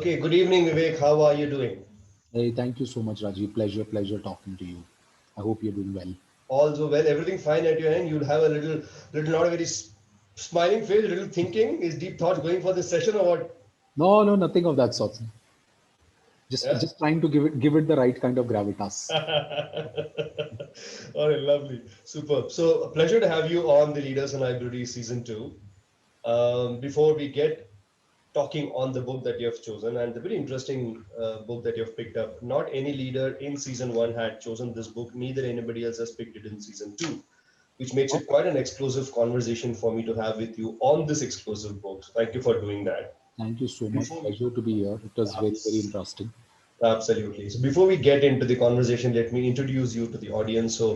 Okay, good evening, Vivek. How are you doing? Hey, thank you so much, Rajiv. Pleasure talking to you. I hope you're doing well. Also well, everything fine at your end. You'll have a little, not a very smiling face, a little thinking. Is deep thoughts going for this session or what? No, no, nothing of that sort. Just Yeah. just trying to give it the right kind of gravitas. All right, lovely, superb. So, a pleasure to have you on the Leaders and Library season two. Before we get talking on the book that you have chosen and the very interesting book that you have picked up. Not any leader in season one had chosen this book, neither anybody else has picked it in season two, which makes Oh, it quite an exclusive conversation for me to have with you on this exclusive book. So thank you for doing that. thank you so much. Before we, Pleasure to be here. It was very interesting. Absolutely. So before we get into the conversation, let me introduce you to the audience. So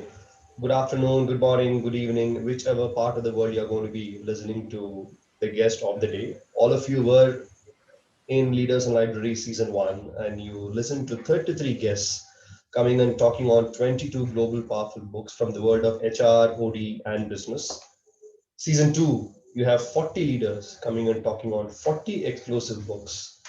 good afternoon, good morning, good evening, whichever part of the world you're going to be listening to the guest of the day. All of you were in Leaders and Library Season 1, and you listen to 33 guests coming and talking on 22 global powerful books from the world of HR, OD, and business. Season 2, you have 40 leaders coming and talking on 40 exclusive books.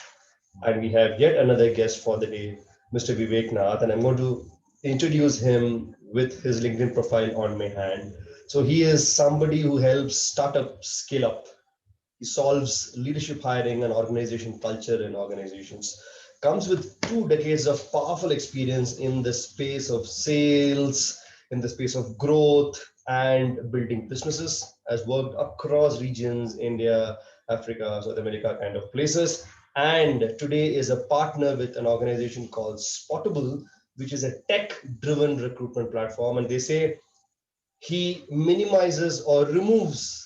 And we have yet another guest for the day, Mr. Vivek Nath, and I'm going to introduce him with his LinkedIn profile on my hand. So he is somebody who helps startups scale up. He solves leadership hiring and organization culture in organizations. Comes with 2 decades of powerful experience in the space of sales, in the space of growth and building businesses. Has worked across regions, India, Africa, South America kind of places. And today is a partner with an organization called Spottable, which is a tech driven recruitment platform. And they say he minimizes or removes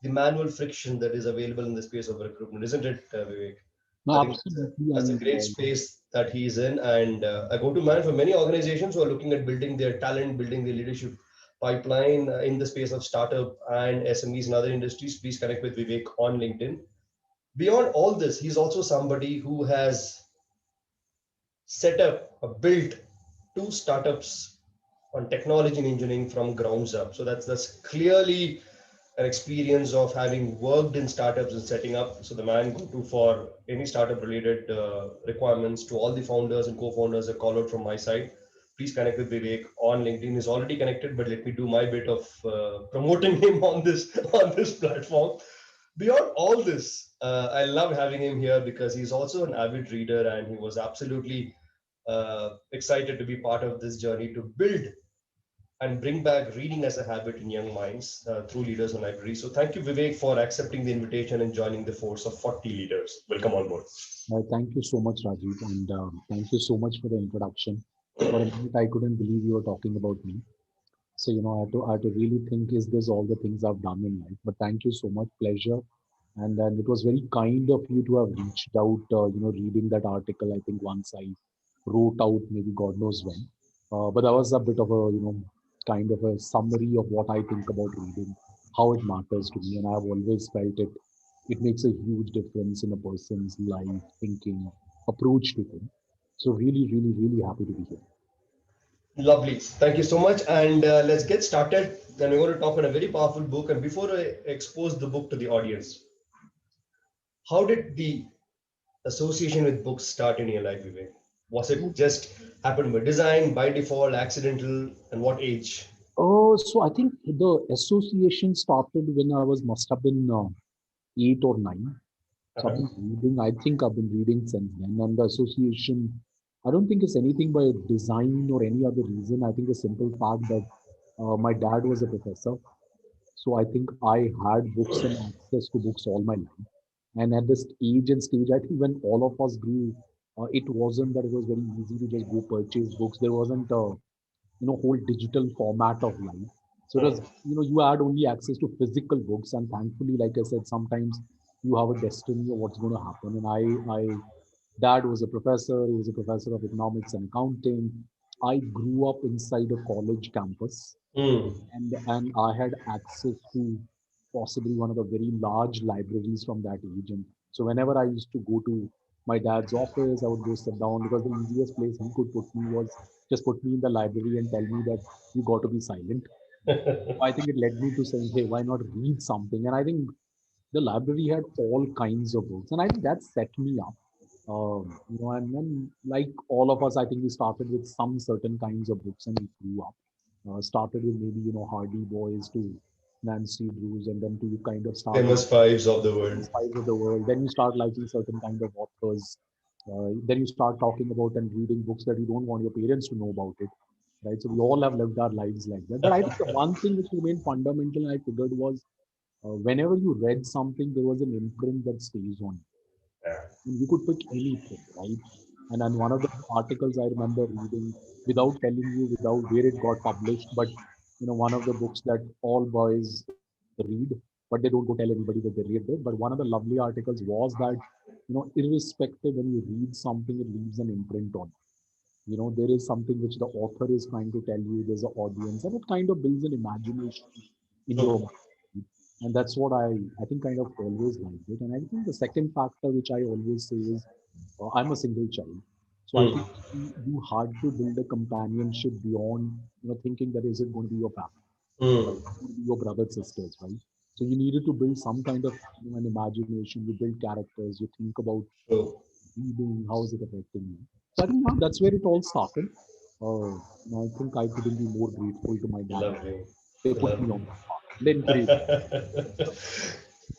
the manual friction that is available in the space of recruitment, isn't it, Vivek? I No, think absolutely. that's a And great space that he's in, and a go-to man for many organizations who are looking at building their talent, building their leadership pipeline in the space of startup and SMEs and other industries. Please connect with Vivek on LinkedIn. Beyond all this, he's also somebody who has set up or built 2 startups on technology and engineering from grounds up. So that's clearly an experience of having worked in startups and setting up. So the man go to for any startup related requirements to all the founders and co-founders. A call out from my side. Please connect with Vivek on LinkedIn. He's already connected, but let me do my bit of promoting him on this on this platform. Beyond all this, I love having him here because he's also an avid reader and he was absolutely excited to be part of this journey to build and bring back reading as a habit in young minds through Leaders and Libraries. So thank you, Vivek, for accepting the invitation and joining the force of 40 leaders. Welcome on board. thank you so much, Rajiv. And thank you so much for the introduction. For a minute, I couldn't believe you were talking about me. So, I had to really think, is this all the things I've done in life? But thank you so much. Pleasure. And then it was very kind of you to have reached out, reading that article. I think once I wrote out, maybe God knows when. But that was a bit of a, kind of a summary of what I think about reading, how it matters to me. And I've always felt it. It makes a huge difference in a person's life, thinking, approach to things. So really, really, really happy to be here. Lovely. Thank you so much. And let's get started. Then we're going to talk on a very powerful book. And before I expose the book to the audience, how did the association with books start in your life, Vivek? Was it just happened by design, by default, accidental, and what age? Oh, so I think the association started when I was must have been 8 or 9. So I've Uh-huh. been reading. I think I've been reading since then. And the association, I don't think it's anything by design or any other reason. I think the simple fact that my dad was a professor. So I think I had books and access to books all my life. And at this age and stage, I think when all of us grew, it wasn't that it was very easy to just go purchase books. There wasn't a whole digital format of life. So it was, you had only access to physical books, and thankfully, like I said, sometimes you have a destiny of what's going to happen. And I dad was a professor. He was a professor of economics and accounting. I grew up inside a college campus, Hmm. and I had access to possibly one of the very large libraries from that age. And so whenever I used to go to my dad's office, I would go sit down because the easiest place he could put me was just put me in the library and tell me that you got to be silent. I think it led me to saying, hey, why not read something? And I think the library had all kinds of books. And I think that set me up. And then like all of us, I think we started with some certain kinds of books and we grew up. Started with maybe, Hardy Boys to Nancy Drews, and then to kind of start Famous fives of the world. sides of the world. Then you start liking certain kind of authors. Then you start talking about and reading books that you don't want your parents to know about it, right? So we all have lived our lives like that. But I think the one thing which remained fundamental, I figured, was whenever you read something, there was an imprint that stays on Yeah. you. And you could pick anything, right? And then one of the articles I remember reading, without telling you, without where it got published, but one of the books that all boys read, but they don't go tell anybody that they read it. But one of the lovely articles was that, irrespective when you read something, it leaves an imprint on you. There is something which the author is trying to tell you. There's an audience, and it kind of builds an imagination in your True. mind. And that's what I think kind of always liked it. And I think the second factor which I always say is I'm a single child. So I Hmm. think you had to build a companionship beyond, thinking that is it going to be your family, right? Hmm. It's going to be your brothers, sisters, right? So you needed to build some kind of, an imagination. You build characters. You think about True. reading, how is it affecting you? So I think yeah, that's where it all started. And I think I couldn't be more grateful to my dad. Lovely. They put me on Lovely. that path. They encouraged.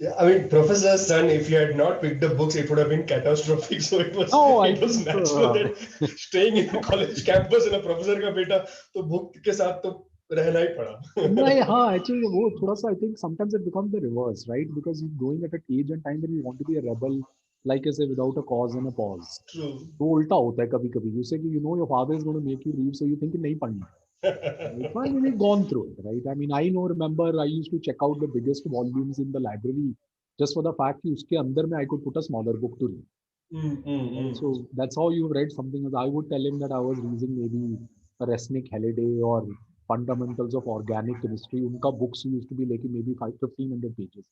Yeah, I mean, Professor's son, if you had not picked up books, it would have been catastrophic. So it was No, I it was think natural that staying in the college campus and a professor का बेटा तो book के साथ तो रहना ही नहीं पड़ा. हाँ actually वो थोड़ा सा I think sometimes it becomes the reverse, right? Because you're going at an age and time when you want to be a rebel, like I say, without a cause and a pause. True. तो उल्टा होता है कभी कभी. You say कि your father is going to make you read, so you think कि नहीं पढ़ना. Right? So I mean, we've gone through it, right? I mean, I know, remember, I used to check out the biggest volumes in the library just for the fact that उसके अंदर में I could put a smaller book to read. Mm, mm, Right? mm. So that's how you read something. As I would tell him that I was reading maybe a Resnick Halliday or Fundamentals of Organic Chemistry. उनका books used to be like maybe 1500 pages.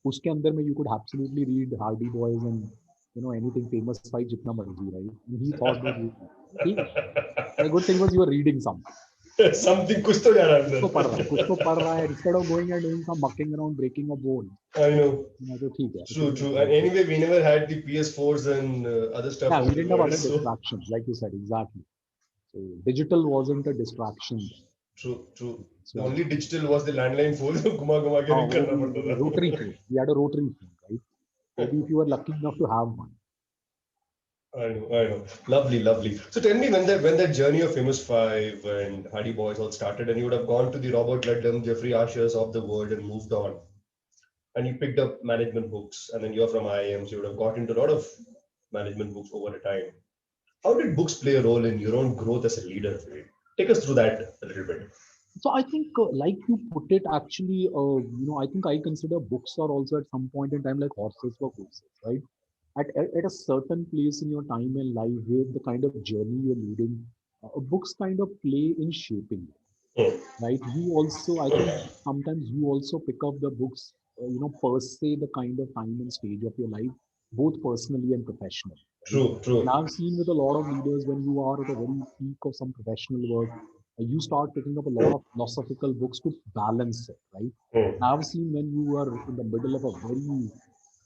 उसके अंदर में you could absolutely read Hardy Boys and anything famous five जितना मर्जी, right? And he thought that ठीक है. The good thing was you were reading something. Something कुछ तो जा रहा है कुछ तो पढ़ रहा है, कुछ अंदर. तो पढ़ रहा है. Instead of going and doing some mucking around, breaking a bone, I know. तो ठीक है. I True, think true. And that's anyway, we never had the PS4s and other stuff yeah, of we the didn't have world. other So distractions, like you said, exactly. So digital wasn't a distraction. true, true. The So only digital was the landline phone. घुमा घुमा के oh, ring करना पड़ता rotary था. phone. We had a rotary phone, right? Maybe if you were lucky enough to have one. I know, I know. Lovely, lovely. So tell me when that journey of Famous Five and Hardy Boys all started, and you would have gone to the Robert Ludlum, Jeffrey Archers of the world and moved on, and you picked up management books, and then you're from IIM, so you would have got into a lot of management books over a time. How did books play a role in your own growth as a leader? Take us through that a little bit. So I think, like you put it, actually, I think I consider books are also at some point in time like horses for courses, right? At a certain place in your time and life where the kind of journey you're leading, books kind of play in shaping it, Hmm. right? You also, I think sometimes you also pick up the books, per se, the kind of time and stage of your life, both personally and professionally, right? True, And true. I've seen with a lot of leaders when you are at a very peak of some professional work, you start picking up a lot of philosophical books to balance it, right? Hmm. I've seen when you are in the middle of a very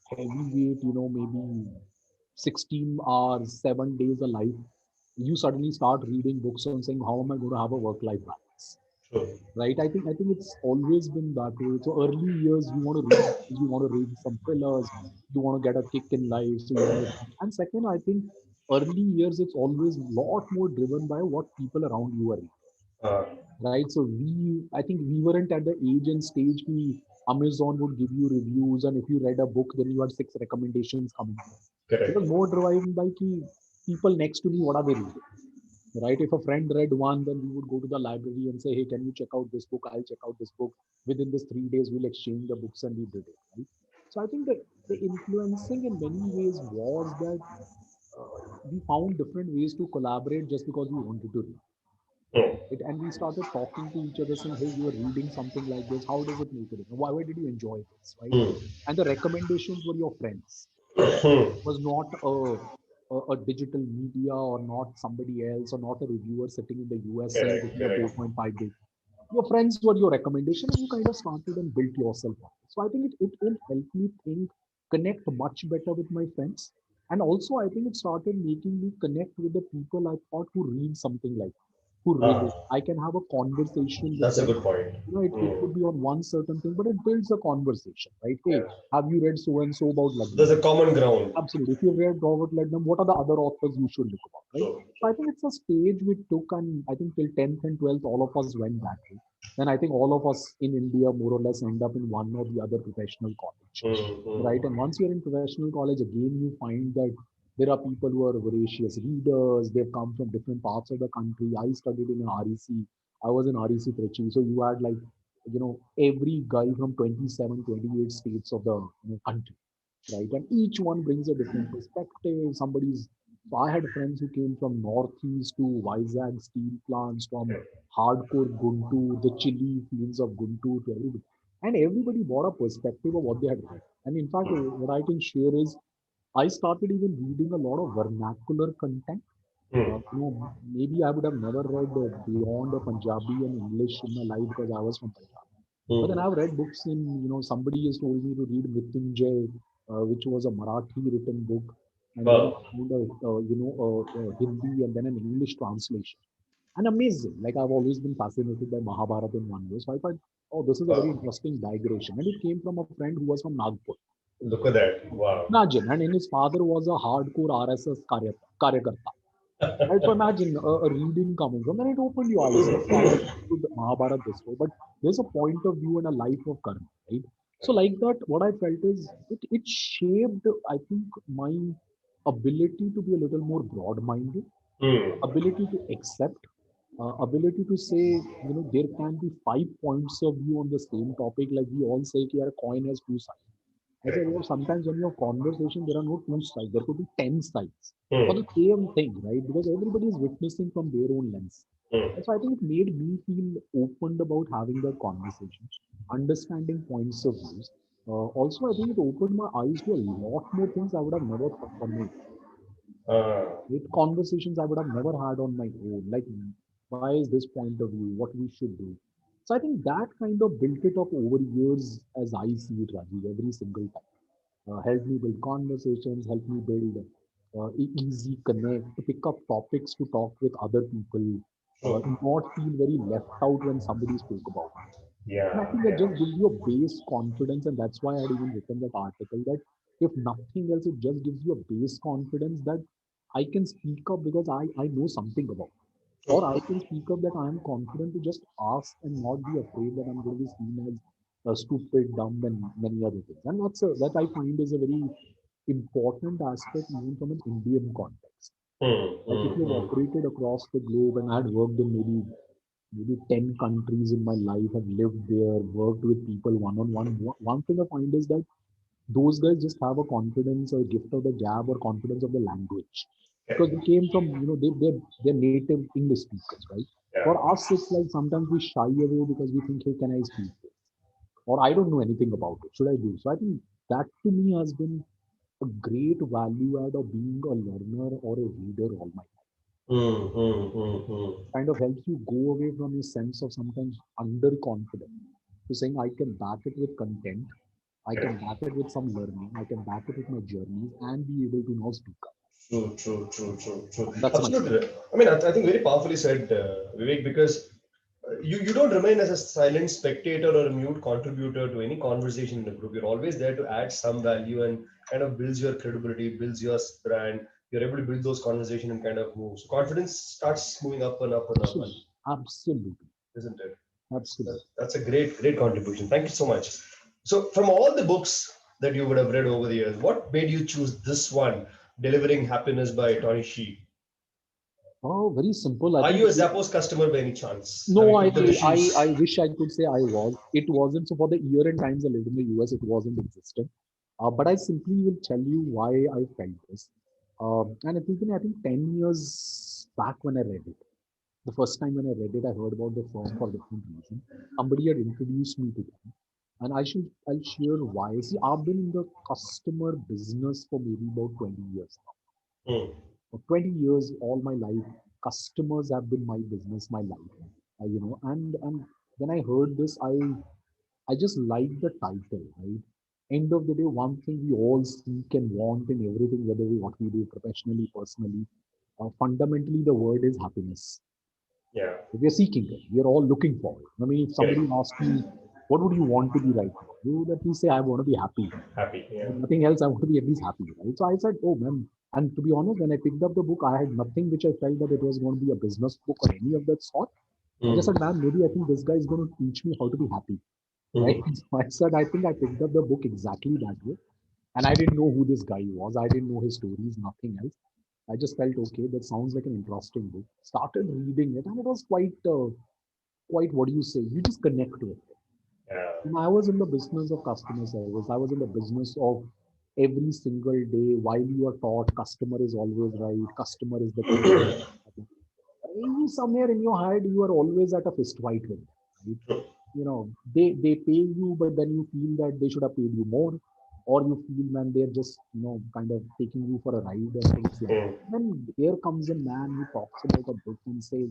heavyweight, maybe 16 hours, 7 days a life, you suddenly start reading books and saying, how am I going to have a work-life balance? True. Right? I think it's always been that way. So early years, you want to read, you want to read some thrillers, you want to get a kick in life, so you want to. And second, I think early years, it's always a lot more driven by what people around you are reading, Uh, right? So I think we weren't at the age and stage where Amazon would give you reviews, and if you read a book, then you had six recommendations coming. It was correct. more driven by people next to me, what are they reading? Right? If a friend read one, then we would go to the library and say, hey, can you check out this book? I'll check out this book. Within this 3 days, we'll exchange the books and we did it. Right? So I think that the influencing in many ways was that we found different ways to collaborate just because we wanted to read. Hmm. Right? And we started talking to each other saying, hey, you are reading something like this. How does it make a difference? Why did you enjoy this? Right? Hmm. And the recommendations were your friends. Hmm. Was not a digital media or not somebody else or not a reviewer sitting in the USA Correct, written a correct. 4.5 day. Your friends were your recommendation and you kind of started and built yourself up. So I think it will help me think, connect much better with my friends. And also, I think it started making me connect with the people I thought who read something like, who read it. Ah, I can have a conversation with that's a them. good point. It Hmm. could be on one certain thing, but it builds a conversation, right? Hey, Yeah. have you read so and so about There's Lagnam? a common ground. Absolutely. If you've read Robert Ludlum, what are the other authors you should look about, right? True. So I think it's a stage we took, and I think till 10th and 12th, all of us went that way. Then I think all of us in India more or less end up in one or the other professional college, Hmm. right? Hmm. And once you're in professional college, again, you find that there are people who are voracious readers. They've come from different parts of the country. I studied in REC. I was in REC Trichy. So you had like, every guy from 27, 28 states of the country, right? And each one brings a different perspective. So I had friends who came from Northeast to Vizag steel plants, from hardcore Guntur, the chili fields of Guntur to everybody. And everybody brought a perspective of what they had read. And in fact, what I can share is I started even reading a lot of vernacular content. Hmm. Maybe I would have never read beyond a Punjabi and English in my life because I was from Punjab. But then Hmm. I've read books somebody has told me to read Mrityunjay, which was a Marathi written book. And then I Well, found a Hindi and then an English translation. And amazing. Like I've always been fascinated by Mahabharata in one way. So I thought, oh, this is a very well, interesting digression. And it came from a friend who was from Nagpur. look at that. Wow. Imagine. And his father was a hardcore RSS karyakarta. Right? So imagine a reading coming from, and it opened your eyes. Okay, I understood Mahabharata this way, but there's a point of view and a life of karma, right? So like that, what I felt is it shaped, I think, my ability to be a little more broad-minded, Hmm. ability to accept, ability to say, there can be 5 points of view on the same topic. Like we all say, a coin has two sides. I said, Correct. sometimes when you have conversation, there are no two sides. There could be 10 sides for Hmm. the same thing, right? Because everybody is witnessing from their own lens. Hmm. And so I think it made me feel opened about having that conversation, understanding points of views. Also, I think it opened my eyes to a lot more things I would have never thought on my own. Ah. Right? Conversations I would have never had on my own. Like, why is this point of view? What we should do. So I think that kind of built it up over years as I see it, Rajiv, every single time. Help me build conversations, help me build easy connect, to pick up topics to talk with other people, True. not feel very left out when somebody spoke about it. And I Yeah. think that Yeah. just gives you a base confidence, and that's why I had even written that article that if nothing else, it just gives you a base confidence that I can speak up because I know something about it. Or True. I can speak up that I am confident to just ask and not be afraid that I'm going to be seen as stupid, dumb, and many other things. And that I find is a very important aspect even from an Indian context. Hmm. Like if Hmm. you've Hmm. operated across the globe, and I had worked in maybe 10 countries in my life, have lived there, worked with people one on one. One thing I find is that those guys just have a confidence or gift of the gab or confidence of the language because they Correct. came from, they're native English speakers, right? For Yeah. us, it's like sometimes we shy away because we think, hey, can I speak this? Or I don't know anything about it. Should I do? So I think that to me has been a great value add of being a learner or a reader all my life. Hmm. Hmm. Hmm. Hmm. Kind of helps you go away from your sense of sometimes underconfidence to saying I can back it with content, I can Correct. back it with some learning, I can back it with my journeys and be able to now speak up. True, true, true, true, true. That's my take. Absolutely. I mean, I think very powerfully said, Vivek, because you don't remain as a silent spectator or a mute contributor to any conversation in the group. You're always there to add some value and kind of builds your credibility, builds your brand. You're able to build those conversation and kind of move. So confidence starts moving up and up and up, and Absolutely. Absolutely. isn't it? Absolutely. That's a great, great contribution. Thank you so much. So, from all the books that you would have read over the years, what made you choose this one, Delivering Happiness by Tony Shi? Oh, very simple. I Are think you a Zappos customer by any chance? Have no, you I, picked up the I shoes? wish I could say I was. It wasn't. So for the year and times I lived in the US, it wasn't existent. But I simply will tell you why I felt this. And it has been, I think, 10 years back when I read it. The first time when I read it, I heard about the firm for different reason. Somebody had introduced me to them. And I'll share why. See, I've been in the customer business for maybe about 20 years now. Hmm. For 20 years, all my life, customers have been my business, my life. And when I heard this, I just liked the title, right? End of the day, one thing we all seek and want in everything, whether we what we do professionally, personally, fundamentally the word is happiness. Yeah. We are seeking it. We are all looking for it. I mean, if somebody Correct. asks you, what would you want to be right now? You would at least say, I want to be happy. Happy. Yeah. If nothing else, I want to be at least happy, right? So I said, oh man. And to be honest, when I picked up the book, I had nothing which I felt that it was going to be a business book or any of that sort. I just Mm. said, man, maybe I think this guy is going to teach me how to be happy, right? Mm. So I said, I think I picked up the book exactly that way. And I didn't know who this guy was. I didn't know his stories, nothing else. I just felt, okay, that sounds like an interesting book. Started reading it, and it was quite what do you say? You just connect with it. Yeah. And I was in the business of customer service. I was in the business of every single day while you are taught customer is always right, customer is the king. Somewhere in your head, you are always at a fist fight with them, right? True. They pay you, but then you feel that they should have paid you more, or you feel, man, they're just kind of taking you for a ride and things like that. Mm. Then here comes a man who talks about a book and says,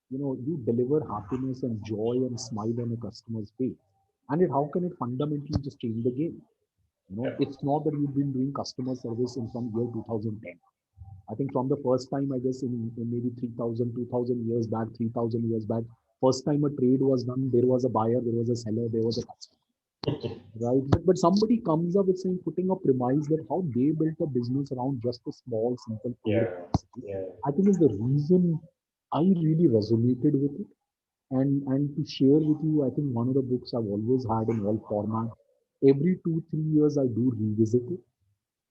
you deliver happiness and joy and smile on a customer's face, and how can it fundamentally just change the game? Yeah. It's not that you've been doing customer service in from year 2010. I think from the first time, I guess in maybe 3,000, 2,000 years back, 3,000 years back, first time a trade was done, there was a buyer, there was a seller, there was a customer, right? But somebody comes up with saying, putting a premise that how they built a business around just a small, simple core Yeah. capacity, Yeah. I think is the reason I really resonated with it. And to share with you, I think one of the books I've always had in all format. Every 2 3 years, I do revisit it,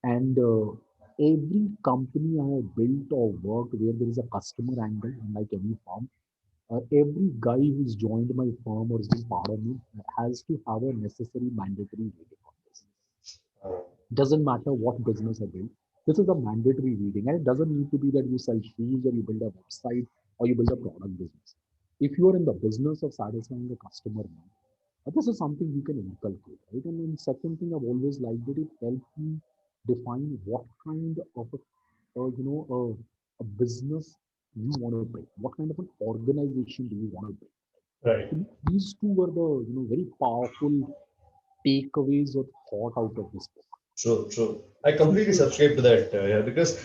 and every company I have built or worked where there is a customer angle, unlike any firm, every guy who's joined my firm or has been part of me has to have a necessary mandatory reading on this. Uh, Doesn't matter what business I build. This is a mandatory reading, and it doesn't need to be that you sell shoes or you build a website or you build a product business. If you are in the business of satisfying a customer need, this is something you can inculcate, right? And then second thing I've always liked it, it helps me define what kind of a business you want to build. What kind of an organization do you want to build? right. So these two were the very powerful takeaways or thought out of this book. True, true. I completely Simple. subscribe to that. Yeah, because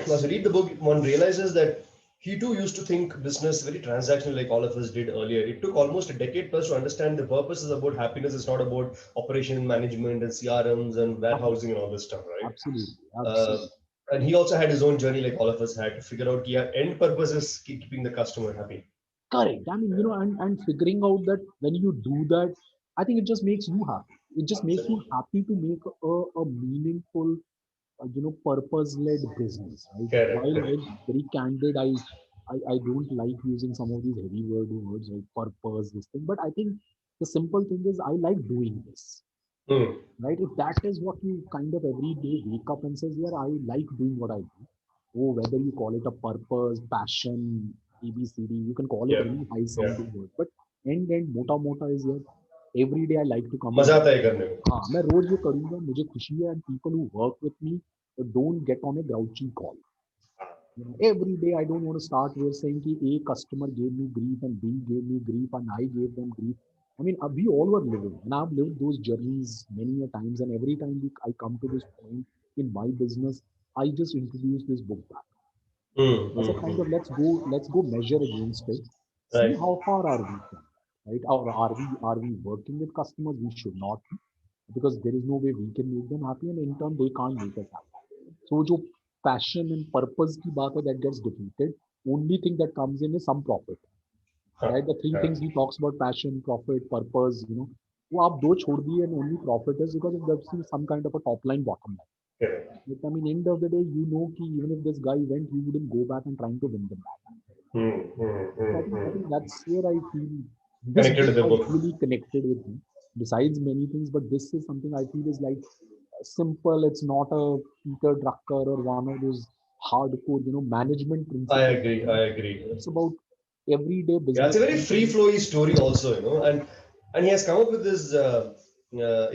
as you read the book, one realizes that he too used to think business very transactional, like all of us did earlier. It took almost a decade plus to understand the purpose is about happiness. It's not about operation management and CRMs and warehousing and all this stuff, right? Absolutely, Uh, absolutely. and he also had his own journey, like all of us had, to figure out yeah, end purpose is keeping the customer happy. Correct. I mean, and figuring out that when you do that, I think it just makes you happy. It just makes you Absolutely. happy to make a meaningful, purpose-led business, right? Correct, While correct. very candid, I don't like using some of these heavy words like purpose, this thing. But I think the simple thing is I like doing this, Hmm. right? If that is what you kind of every day wake up and says, yeah, I like doing what I do. Oh, whether you call it a purpose, passion, ABCD, you can call it Yeah, any high yeah. sounding word. But end mota mota is here. Every day I like to come मजा in. आता है करने में. हाँ मैं रोज ये करूंगा मुझे खुशी है and people who work with me don't get on a grouchy call. Every day I don't want to start with saying कि A customer gave me grief and B gave me grief and I gave them grief. I mean, we all were living, and I've lived those journeys many a times. And every time I come to this point in my business, I just introduce this book back. I said, kind of, let's go measure against it. See Right. how far are we from, right? Or are we working with customers? We should not be, because there is no way we can make them happy, and in turn they can't make us happy. So जो passion and purpose की बात है, that gets defeated. Only thing that comes in is some profit, Huh. right? The three Yeah. things he talks about: passion, profit, purpose. वो आप दो छोड़ दिए and only profit is because of there's some kind of a top line, bottom line. Correct. But I mean, end of the day, कि even if this guy went, he wouldn't go back and trying to win them back. So I think that's where I feel this Connected book to the has book. really connected with me. Besides many things, but this is something I feel is like simple. It's not a Peter Drucker or one of those hardcore, management I principles. agree. I agree. It's about everyday Yeah, it's business a very free principles. flowy story also, and he has come up with this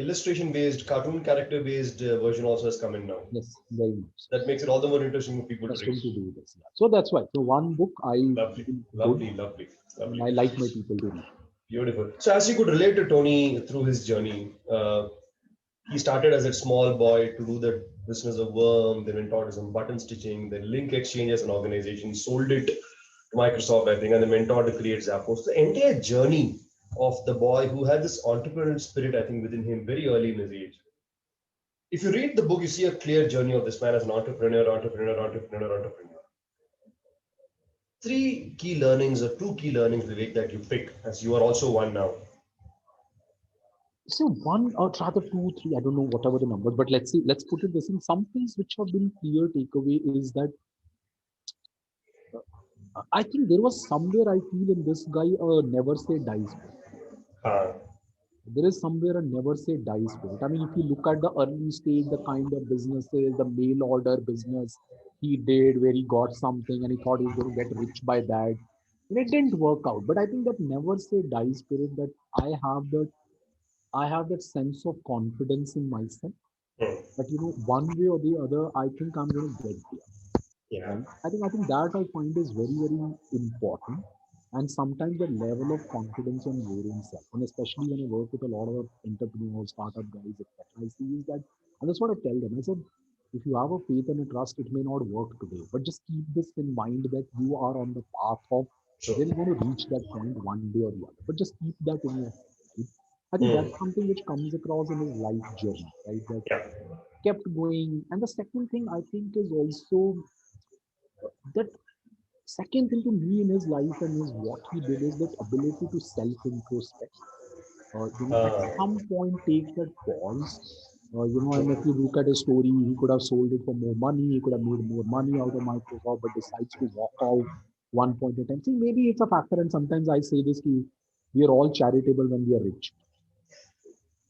illustration based, cartoon character based version also has come in now. Yes, very much. That makes it all the more interesting for people to read. Interesting to do this. Yeah. So that's why. So one book I Lovely, feel good, lovely, lovely, and lovely. I like my people to read. Beautiful. So as you could relate to Tony through his journey, He started as a small boy to do the business of worm, then went on to some button stitching, then Link Exchange as an organization, sold it to Microsoft, I think, and then went on to create Zappos. The entire journey of the boy who had this entrepreneurial spirit, I think, within him very early in his age. If you read the book, you see a clear journey of this man as an entrepreneur. Three key learnings or two key learnings, Vivek, that you pick, as you are also one now. So one or rather two, three, I don't know whatever the numbers, but let's see, let's put it this in some things which have been clear takeaway is that I think there was somewhere I feel in this guy a never say die spirit. Uh, There is somewhere a never say die spirit. I mean, if you look at the early stage, the kind of businesses, the mail order business he did where he got something and he thought he was going to get rich by that. And it didn't work out. But I think that never say die spirit that I have that I have that sense of confidence in myself hmm, that one way or the other, I think I'm going to get there. yeah. Right? I think that I find is very, very important. And sometimes the level of confidence on your own self, and especially when I work with a lot of entrepreneurs, startup guys, etc., I see is that, and that's what I tell them. I said, if you have a faith and a trust, it may not work today, but just keep this in mind that you are on the path of True. really going to reach that point one day or the other. But just keep that in your head, right? I think Hmm, that's something which comes across in his life journey, right? That yeah. kept going. And the second thing I think is also that second thing to me in his life and his what he did is that ability to self introspect. At Uh, some point take that pause. And if true. you look at his story, he could have sold it for more money. He could have made more money out of Microsoft, but decides to walk out one point in time. See, maybe it's a factor, and sometimes I say this: ki, we are all charitable when we are rich.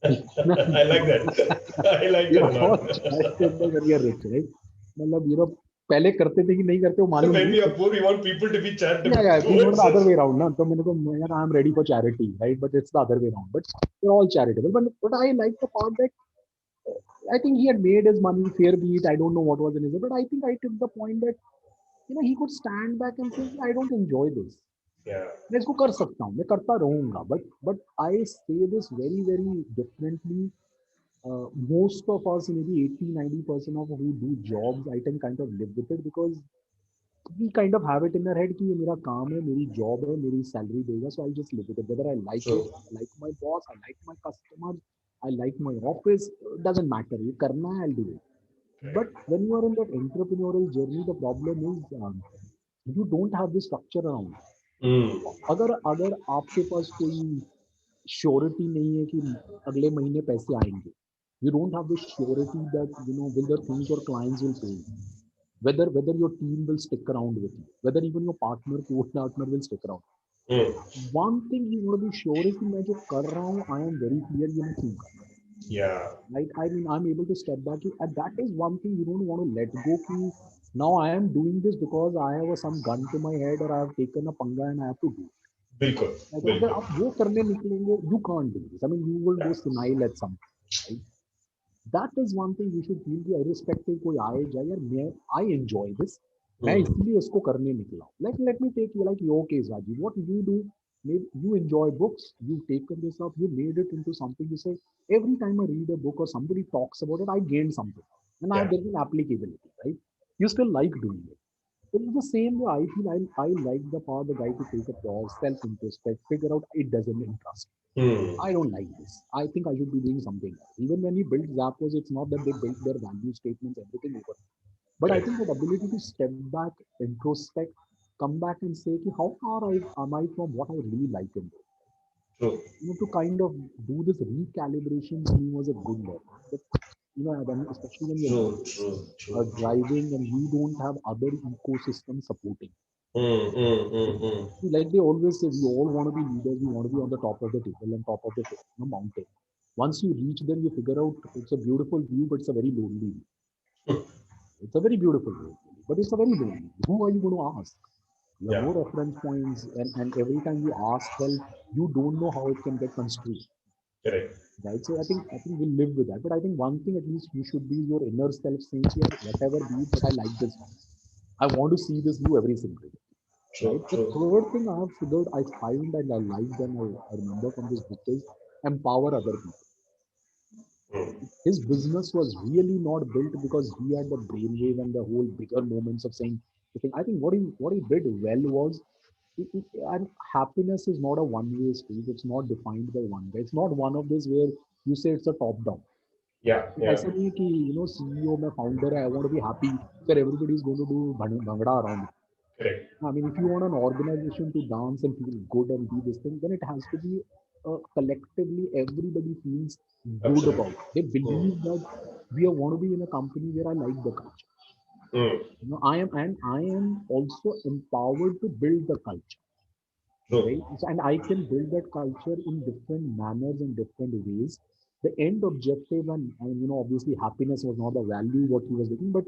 I like that. I like We that are a all lot. charitable when we are rich, right? मतलब पहले करते थे कि नहीं करते वो मालूम When we are नहीं. poor, we want people to be Yeah, charitable yeah, we go towards the other us. way around. Na? So I'm ready for charity, right? But it's the other way around. But they're all charitable. But I like the part that I think he had made his money, fair be it. I don't know what was in his, but I think I took the point that he could stand back and say, I don't enjoy this. Yeah. मैं इसको कर सकता हूँ मैं करता रहूंगा but I say this very very differently. Most of us, maybe 80-90% of who do jobs, I can kind of live with it because we kind of have it in our head कि ये मेरा काम है मेरी job है मेरी salary देगा so I'll just live with it whether I like it True. I like my boss I like my customers I like my office doesn't matter ये करना है I'll do it but when you are in that entrepreneurial journey the problem is you don't have this structure around Mm. अगर अगर आपके पास कोई surety नहीं है कि अगले महीने पैसे आएंगे you don't have the surety that will the things your clients will pay you whether your team will stick around with you, whether even your co-partner will stick around. Mm. One thing you want to be sure is कि मैं जो कर रहा हूँ, I am very clear ये मैं क्यों कर रहा हूँ. Yeah. Right? I mean, I'm able to step back, and that is one thing you don't want to let go. कि now I am doing this because I have some gun to my head or I have taken a panga and I have to do it. बिल्कुल Like, अगर बिल्कुल. आप वो करने निकलेंगे, you can't do this. I mean, you will go senile at some point, right? That is one thing you should feel कि irrespective कोई आए जाए यार मैं I enjoy this मैं Mm. इसलिए इसको करने निकला हूँ like let me take you like your case Rajiv what you do maybe you enjoy books you've taken this up you made it into something you say every time I read a book or somebody talks about it I gain something and I Yeah. have there's an applicability right you still like doing it so it's the same way I feel I like the part the guy to take a pause self introspect figure out it doesn't interest Mm. I don't like this. I think I should be doing something else. Even when we built Zappos, it's not that they built their value statements, everything over. But I Correct. think that ability to step back, introspect, come back and say, ki, how far am I from what I really like in this? True. To kind of do this recalibration to me was a good learning. But, especially when you're True. young, True. True. True. driving and you don't have other ecosystems supporting. Mm. Mm. Mm. Mm. Like they always say, we all want to be leaders. We want to be on the top of the table and top of the mountain. Once you reach there, you figure out it's a beautiful view, but it's a very lonely view. It's a very beautiful view, but it's a very lonely view. Who are you going to ask? You have Yeah. no reference points, and every time you ask help, you don't know how it can get construed. Correct. Right. So I think we'll live with that. But I think one thing at least you should be your inner self saying, yeah, whatever be it, but I like this. I want to see this view every single day. Right. True. The True. third thing I have figured, I find and I like and I remember from this book is empower other people. Mm. His business was really not built because he had the brainwave and the whole bigger moments of saying the thing. I think what he did well was, and happiness is not a one-way street. It's not defined by one way. It's not one of this where you say it's a top-down. Yeah, yeah, ऐसा नहीं है कि CEO मैं founder I want to be happy that everybody is going to do bhangra around me. correct. I mean, if you want an organization to dance and feel good and be this thing, then it has to be collectively everybody feels good about Absolutely. it. They Mm. believe that we want to be in a company where I like the culture. Mm. I am also empowered to build the culture, right? True. So, and I can build that culture in different manners and different ways. The end objective, and obviously happiness was not the value what he was looking, but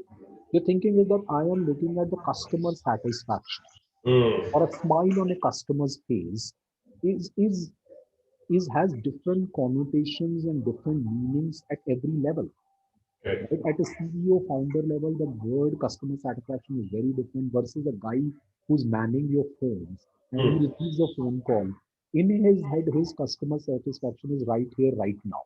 the thinking is that I am looking at the customer satisfaction Mm. or a smile on a customer's face is has different connotations and different meanings at every level. Correct. Right? At a CEO founder level, the word customer satisfaction is very different versus a guy who's manning your phones and he Mm. receives a phone call. In his head, his customer satisfaction is right here, right now.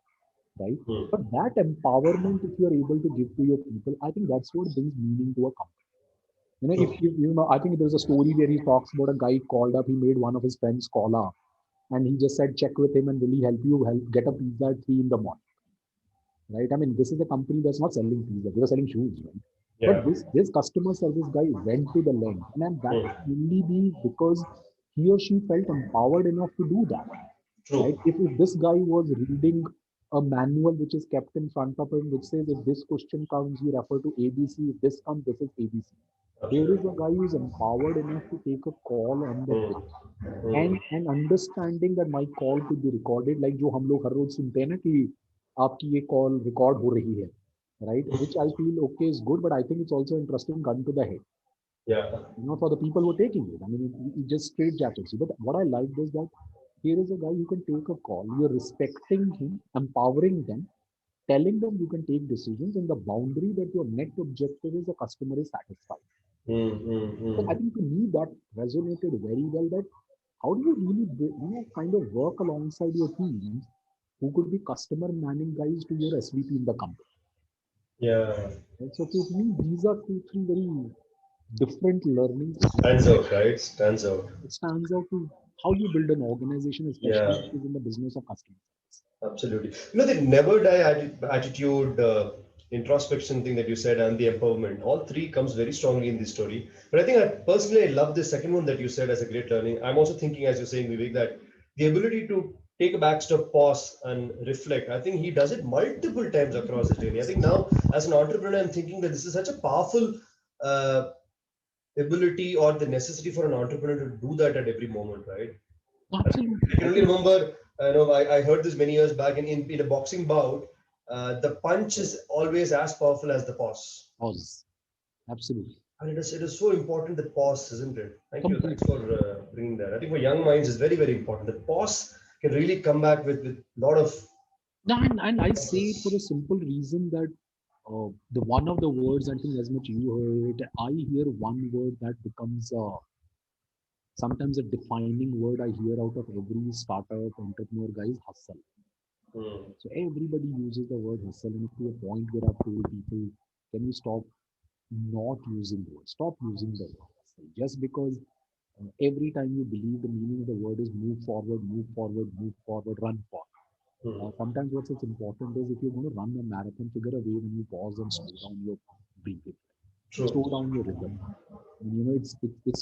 Right? Mm. But that empowerment, if you are able to give to your people, I think that's what brings meaning to a company. If True. I think there's a story where he talks about a guy called up, he made one of his friends call up and he just said, check with him and will he help you help get a pizza at 3 in the morning, right? I mean, this is a company that's not selling pizza, they were selling shoes, right? But Yeah. this customer service guy went to the length, and then that Mm. can only be because he or she felt empowered enough to do that, right? True. If this guy was reading a manual which is kept in front of him, which says if this question comes, you refer to ABC, if this comes, this is ABC. Here is a Absolutely. guy who's empowered enough to take a call on the Mm. day Mm. and understanding that my call could be recorded, like जो हम लोग हर रोज सुनते हैं ना कि आपकी ये call record हो रही है, right? Which I feel okay is good, but I think it's also interesting gun to the head, Yeah. for the people who are taking it. I mean, it just straight jackets you. But what I liked is that here is a guy who can take a call. You're respecting him, empowering them, telling them you can take decisions, and the boundary that your net objective is the customer is satisfied. Mm. Mm. So I Mm. think to me that resonated very well. That how do you really, kind of work alongside your teams who could be customer manning guys to your SVP in the company. Yeah. Right? So to me, these are two, three very different learnings that Stands out, right? Stands out. it stands out to how you build an organization, especially Yeah. if it is in the business of customer service. Absolutely. The never die attitude, introspection thing that you said, and the empowerment, all three comes very strongly in this story. But I think I personally love the second one that you said as a great learning. I'm also thinking, as you're saying, Vivek, that the ability to take a back step, pause, and reflect. I think he does it multiple times across his journey. I think now, as an entrepreneur, I'm thinking that this is such a powerful uh, ability or the necessity for an entrepreneur to do that at every moment, right? Absolutely. I can I only think remember, I heard this many years back in a boxing bout. The punch is always as powerful as the pause. pause. Absolutely. And it is so important that pause, isn't it? Thank you. Thanks Completely. for bringing that. I think for young minds, it's very, very important. The pause can really come back with a lot of No, and I say it for the success. simple reason that the one of the words, I think as much you heard it, I hear one word that becomes sometimes a defining word I hear out of every startup entrepreneur guy is hustle. Hmm. So everybody uses the word hustle, and to a point where I've told people, can you stop not using the word? Stop using the word hustle. Just because every time you believe the meaning of the word is move forward, move forward, move forward, run forward. Hmm. Sometimes what's important is if you're going to run a marathon, figure a way when you pause and slow down your breathing, True. slow down your rhythm. And it's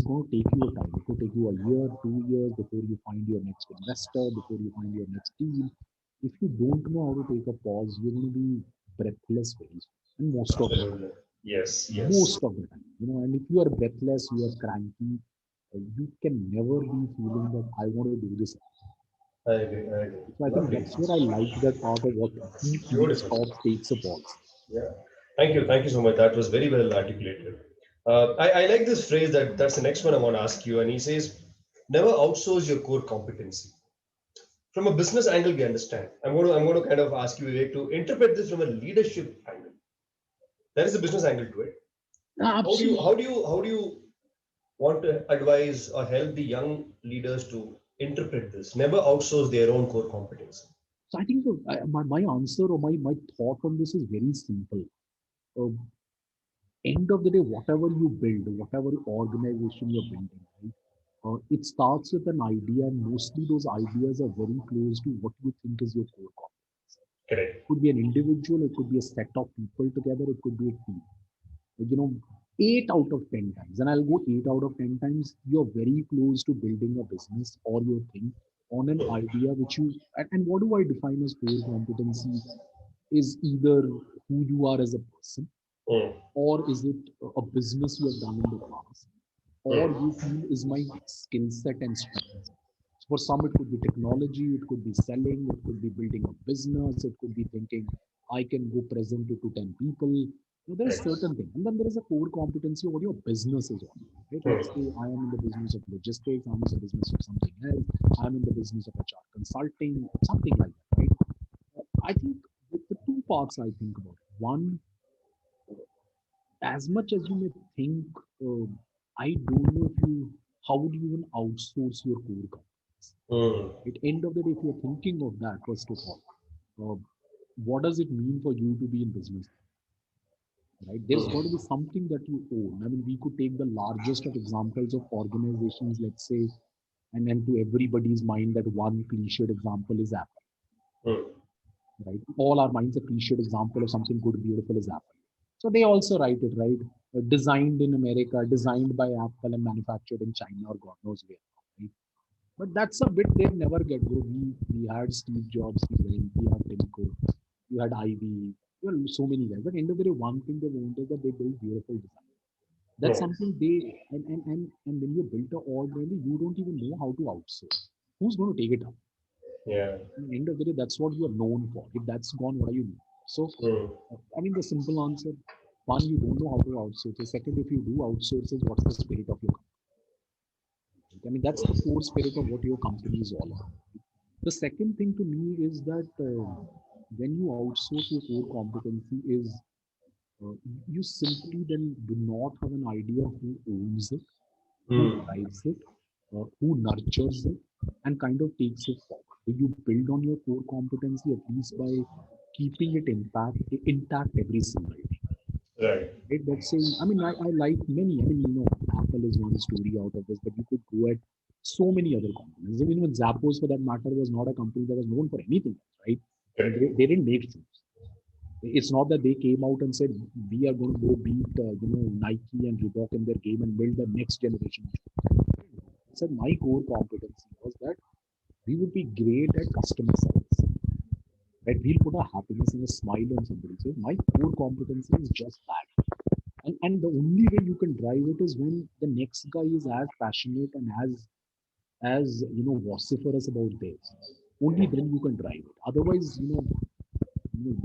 going to take you a time. It could take you a year, 2 years before you find your next investor, before you find your next team. If you don't know how to take a pause, you're going to be breathless very soon. And Absolutely. Yes. Yes. most of the time, and if you are breathless, you are cranky, you can never be feeling that I want to do this. I agree. I agree. So I think Lovely. that's where I like that part of what he feels, Beautiful. stops, takes a pause. Yeah. Thank you. Thank you so much. That was very well articulated. I like this phrase that's the next one I want to ask you. And he says, never outsource your core competency. From a business angle, we understand. I'm going to kind of ask you, Vivek, to interpret this from a leadership angle. There is a business angle to it. How do you Absolutely. how do you how do you want to advise or help the young leaders to interpret this? Never outsource their own core competency. So I think my answer or my thought on this is very simple. Uh, End of the day, whatever you build, whatever organization you're building, right? It starts with an idea, and mostly those ideas are very close to what you think is your core competence. Correct. It could be an individual, it could be a set of people together, it could be a team. You know, 8 out of 10 times, and I'll go 8 out of 10 times, you're very close to building a business or your thing on an Hmm. idea which you, and what do I define as core competency is either who you are as a person, Hmm. or is it a business you have done in the past, or Hmm. you feel is my skill set and strength. So for some, it could be technology, it could be selling, it could be building a business, it could be thinking, I can go present it to 10 people. There is Correct. certain thing. And then there is a core competency of what your business is on. Right? Let's say Hmm. I am in the business of logistics, I'm in the business of something else, I'm in the business of HR consulting, something like that. Right? I think the two parts I think about. One, as much as you may think, uh, I don't know if you, how do you even outsource your core competence? Hmm. At end of the day, if you're thinking of that, first of all, uh, what does it mean for you to be in business, right? There's got to be Hmm. something that you own. I mean, we could take the largest of examples of organizations, let's say, and then to everybody's mind, that one cliched example is Apple, Hmm. right? All our minds, a cliched example of something good, beautiful is Apple. So they also write it, right? Designed in America, designed by Apple and manufactured in China or God knows where. Right? But that's a bit they never get. We had Steve Jobs, we had Tim Cook, you had Ivy, you had so many guys. But end of the day, one thing they want is that they build beautiful design. That's Hmm. something they and when you build a org, really, you don't even know how to outsource. Who's going to take it up? Yeah. At the end of the day, that's what you are known for. If that's gone, what are you known for? So, Hmm. I mean, the simple answer: one, you don't know how to outsource. The second, if you do outsource, is what's the spirit of your company? I mean, that's the core spirit of what your company is all about. The second thing to me is that when you outsource your core competency is you simply then do not have an idea who owns it, who Hmm. drives it, who nurtures it, and kind of takes it forward. So you build on your core competency at least by keeping it intact every single day. Right. Right? Let's say, I mean, I like many. I mean, Apple is one story out of this, but you could go at so many other companies. I mean, even Zappos, for that matter, was not a company that was known for anything else, right? I mean, Correct. they didn't make shoes. It's not that they came out and said we are going to go beat Nike and Reebok in their game and build the next generation. I said my core competency was that we would be great at customer service. Right? We'll put a happiness and a smile on somebody. So my core competency is just that. And the only way you can drive it is when the next guy is as passionate and as vociferous about theirs. Only then you can drive it. Otherwise,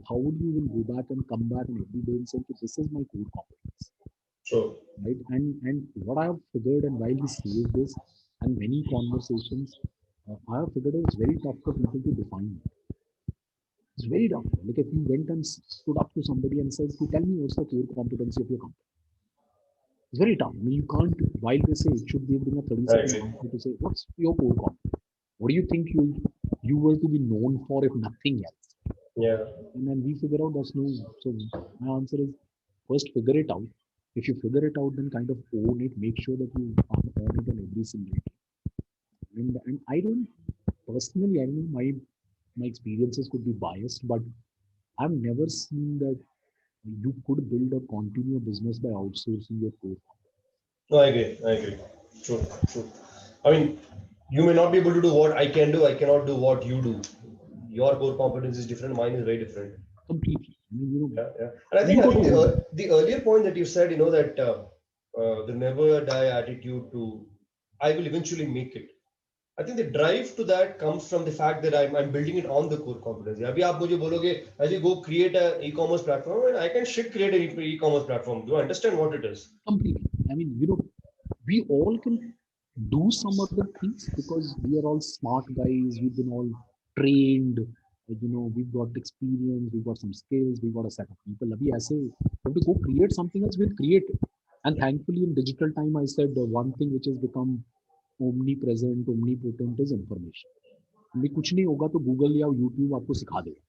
how would you even go back and come back and every day and say, "Okay, this is my core competence," True. right? And what I have figured, and while we say this, and many conversations, I have figured out it's very tough for people to define it. It's very tough. Like if you went and stood up to somebody and said, "To tell me what's the core competency of your company," it's very tough. I mean, you can't. While they say it should be able to a I 30-second agree. answer to say, "What's your core competence? What do you think you were to be known for if nothing else?" Yeah. And then we figure out that's no. So my answer is first figure it out. If you figure it out, then kind of own it. Make sure that you own it on every single day. And I don't personally, I don't know, my experiences could be biased, but I've never seen that you could build or continue a business by outsourcing your core. No, I agree. I agree. True. True. I mean, you may not be able to do what I can do. I cannot do what you do. Your core competence is different. Mine is very different. Completely. I mean, Yeah, yeah. And I you think got to own it. the earlier point that you said, that the never die attitude to I will eventually make it. I think the drive to that comes from the fact that I'm building it on the core competency. अभी आप मुझे बोलोगे as you go create a e-commerce platform, and I can shit create an e-commerce platform. Do I understand what it is? Completely. I mean, we all can do some other things because we are all smart guys. We've been all trained. We've got experience. We've got some skills. We've got a set of people. Abhi aise, have to go create something else. We'll create it. And thankfully, in digital time, I said the one thing which has become omnipresent, omnipotent is information. नहीं कुछ नहीं होगा तो Google या YouTube आपको सिखा देगा,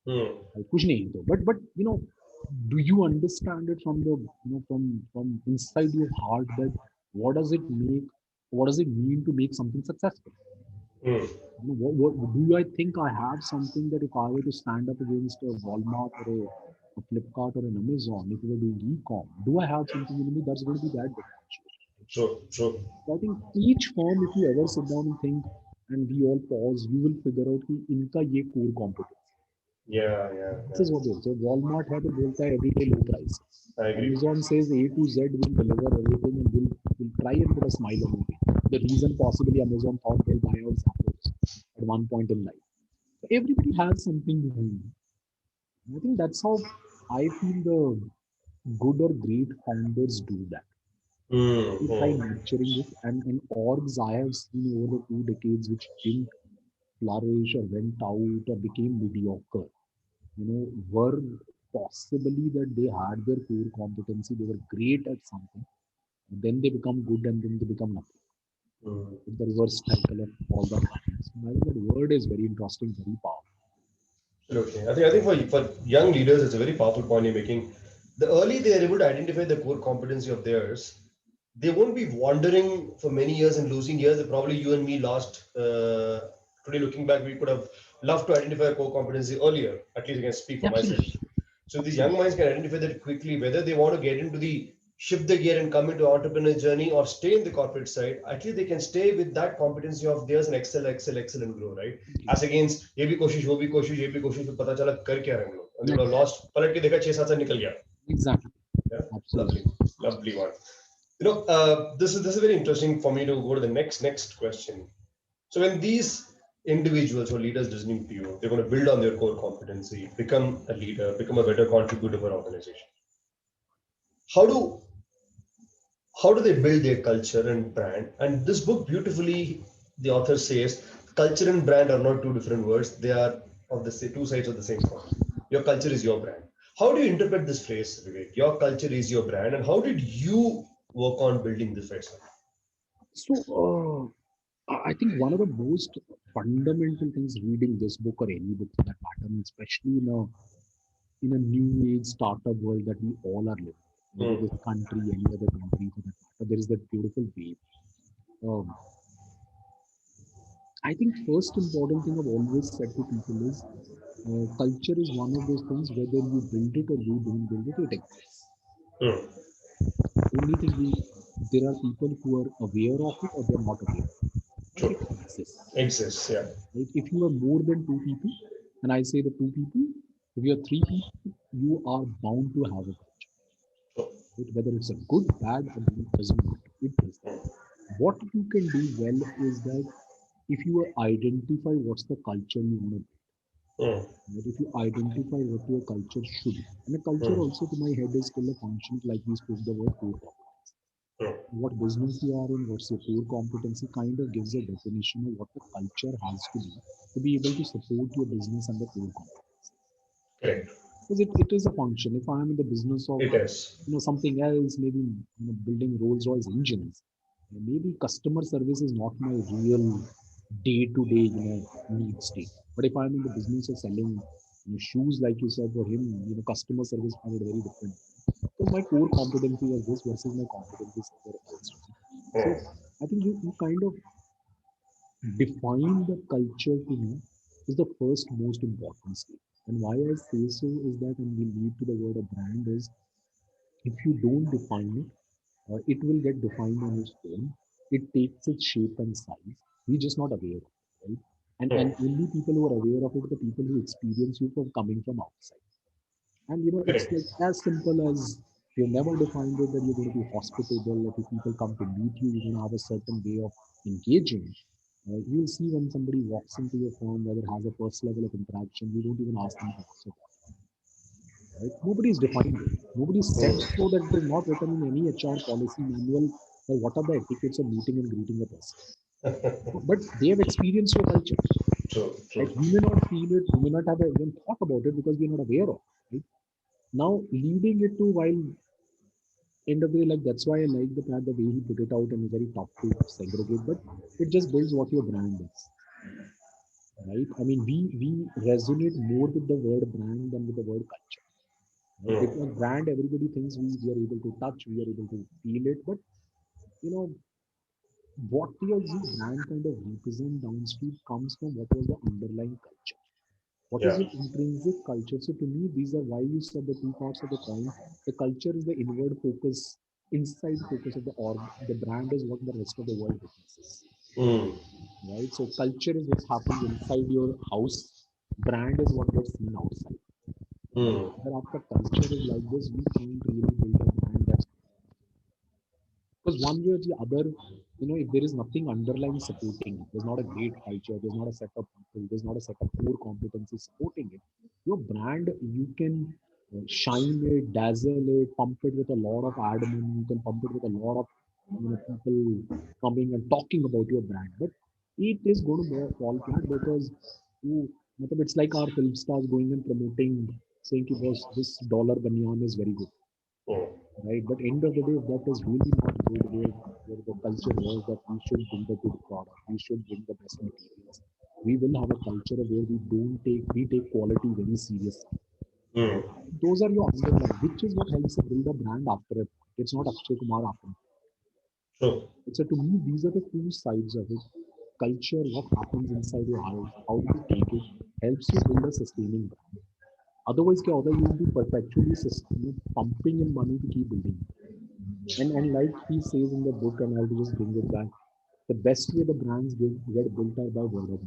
Hmm. कुछ नहीं तो but you know, do you understand it from the, you know, from inside your heart that what does it make, what does it mean to make something successful? Hmm. You know, what do I think I have something that if I were to stand up against a Walmart or a Flipkart or an Amazon, if we were doing e-com, do I have something in me that's going to be that differentiated? True. True. So I think each firm, if you ever sit down and think, and we all pause, you will figure out कि इनका ये core competence. Yeah. Yeah. This is what they say. Walmart है तो बोलता है everyday low price. Yeah. I agree. Amazon says A to Z will deliver everything and will try and put a smile on your face. The reason possibly Amazon thought they'll buy out Zappos at one point in life. So everybody has something behind. I think that's how I feel the good or great founders do that. Hmm. They try Hmm. nurturing it, and orgs I have seen over the 2 decades which didn't flourish or went out or became mediocre, you know, were possibly that they had their core competency, they were great at something, then they become good and then they become nothing. Hmm. It's the reverse cycle of all that happens. I think that word is very interesting, very powerful. Absolutely. I think for young leaders, it's a very powerful point you're making. The early they are able to identify the core competency of theirs, they won't be wandering for many years and losing years. That probably you and me lost. Today, looking back, we could have loved to identify a core competency earlier. At least I can speak for myself. Absolutely. So these young Absolutely. minds can identify that quickly, whether they want to get into the shift the gear and come into entrepreneur journey or stay in the corporate side. At least they can stay with that competency of theirs and excel and grow, right? As against ये भी कोशिश वो भी कोशिश ये भी कोशिश, तो पता चला कर क्या रहे हम लोग, and they would have lost, पलट के देखा 6 7 साल निकल गया. Exactly. Yeah, Absolutely. lovely one. This is very interesting for me to go to the next question. So when these individuals or leaders listening to you, they're going to build on their core competency, become a leader, become a better contributor for organization. How do how do they build their culture and brand? And this book beautifully, the author says, culture and brand are not two different words. They are of the two sides of the same coin. Your culture is your brand. How do you interpret this phrase, Vivek? Your culture is your brand, and how did you work on building this phrase? So, I think one of the most fundamental things reading this book or any book for that matter, and especially in a new age startup world that we all are living, whether Hmm. this country, any other country for that matter, there is that beautiful wave. Um, I think first important thing I've always said to people is culture is one of those things, whether you build it or you don't build it, it exists. Hmm. Only thing is there are people who are aware of it or they're not aware of it, but True. it exists. Exists, yeah. Right? If you are more than two people, and I say the two people, if you are three people, you are bound to have a culture. True. Right? Whether it's a good, bad, or it doesn't matter. It is there. What you can do well is that if you identify what's the culture you want to Hmm. build, right? If you identify what your culture should be, and a culture Hmm. also to my head is still a function, like we spoke the word core competence. Hmm. What business you are in, what's your core competency, kind of gives a definition of what the culture has to be able to support your business and the core competency. Correct. Because it is a function. If I am in the business of It is. something else, maybe building Rolls Royce engines, maybe customer service is not my real day to day need state. But if I'm in the business of selling shoes, like you said, for him, customer service found it very different. Because my core competency was this versus my competency somewhere else. So Hmm. I think you kind of define the culture to me is the first most important step. And why I say so is that, and we lead to the word of brand, is if you don't define it, it will get defined on its own. It takes its shape and size. We're just not aware of it, right? And Hmm. only people who are aware of it are the people who experience you from coming from outside. And it's Correct. like as simple as you've never defined it that you're going to be hospitable. If people come to meet you, you're going to have a certain way of engaging. You'll see when somebody walks into your firm, whether it has a first level of interaction, you don't even ask them to what's your right? Nobody's defined it. Nobody's said Hmm. so that it is not written in any HR policy manual or what are the etiquettes of meeting and greeting a person. But they have experienced your culture. True. Right? True. We may not feel it, we may not have even thought about it because we're not aware of it. Right? Now, leading it to while end of the day, like that's why I like the fact the way he put it out and it's very tough to segregate, but it just builds what your brand is. right? I mean, we resonate more with the word brand than with the word culture, right? Hmm. Because brand, everybody thinks we are able to touch, we are able to feel it, but you know, what does your brand kind of represent downstream comes from what was the underlying culture. What is Yeah. your intrinsic culture? So to me, these are why you said the two parts of the coin. The culture is the inward focus, inside focus of the org. The brand is what the rest of the world witnesses, Hmm. right? So culture is what happens inside your house. Brand is what gets seen outside, right? Hmm. But after culture is like this, we can't really build a brand that's because one way or the other, if there is nothing underlying supporting it, there's not a great culture, there's not a set of people, there's not a set of core competencies supporting it. Your brand, you can shine it, dazzle it, pump it with a lot of ad money, you can pump it with a lot of people coming and talking about your brand, but it is going to fall flat because you, it's like our film stars going and promoting, saying, "Ki, boss, this dollar banyan is very good." Hmm. Right? But end of the day, if that is really not good, where the culture was that we should build a good product, we should bring the best materials. We will have a culture where we take quality very seriously. Hmm. Those are your underlying, which is what helps to build a brand after it. It's not Akshay Kumar after it. True. So to me, these are the two sides of it. Culture, what happens inside your house, how do you take it, helps you build a sustaining brand. Otherwise, क्या होता है, you will be perpetually pumping in money to keep building. And like he says in the book, and I'll just bring it back, the best way the brands get built are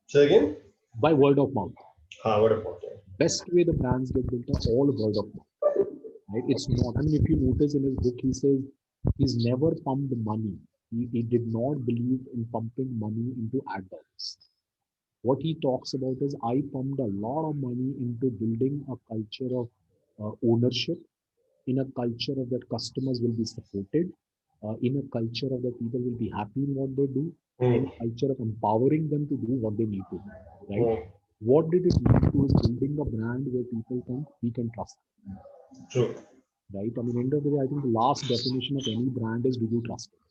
Say again. by word of mouth. What about that? Best way the brands get built are all word of mouth. Right? It's not. I mean, if you notice in his book, he says he's never pumped money. He did not believe in pumping money into ad dollars. What he talks about is I pumped a lot of money into building a culture of ownership, in a culture of that customers will be supported, in a culture of that people will be happy in what they do, and in Hmm. a culture of empowering them to do what they need to do, right? Hmm. What did it lead to is building a brand where people think we can trust, True. right? I mean, end of the day, I think the last definition of any brand is do you trust it?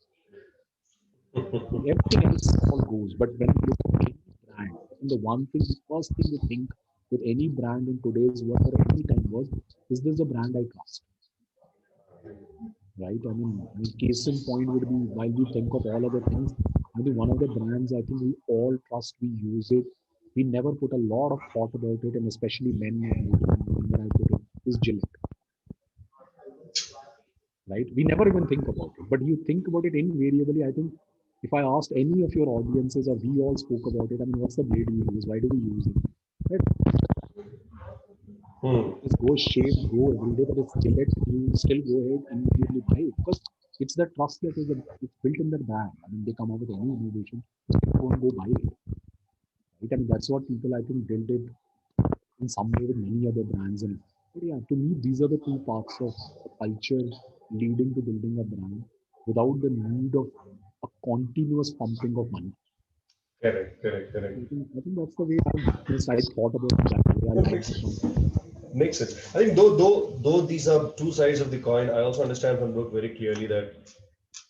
Everything else all goes. But when you look at any brand, I think the one thing, the first thing you think with any brand in today's world or any time was, is this a brand I trust? Right? I mean, case in point would be while we think of all other things, I think one of the brands I think we all trust, we use it, we never put a lot of thought about it, and especially men when I put it, is Gillette, right? We never even think about it, but you think about it invariably. I think if I asked any of your audiences or we all spoke about it, I mean, what's the blade you use? Why do we use it? Right? Hmm. Just go shave, go every day, but it's Gillette, you still go ahead and immediately buy it because it's the trust that it's built in their brand. I mean, they come out with any innovation, people go and go buy it. Right? I mean, that's what people I think built it in some way with many other brands. And but yeah, to me, these are the two parts of the culture leading to building a brand without the need of a continuous pumping of money. Correct. Correct. Correct. I think that's the way I thought about it that way. I'll That write it down. makes sense. I think though these are two sides of the coin, I also understand from book very clearly that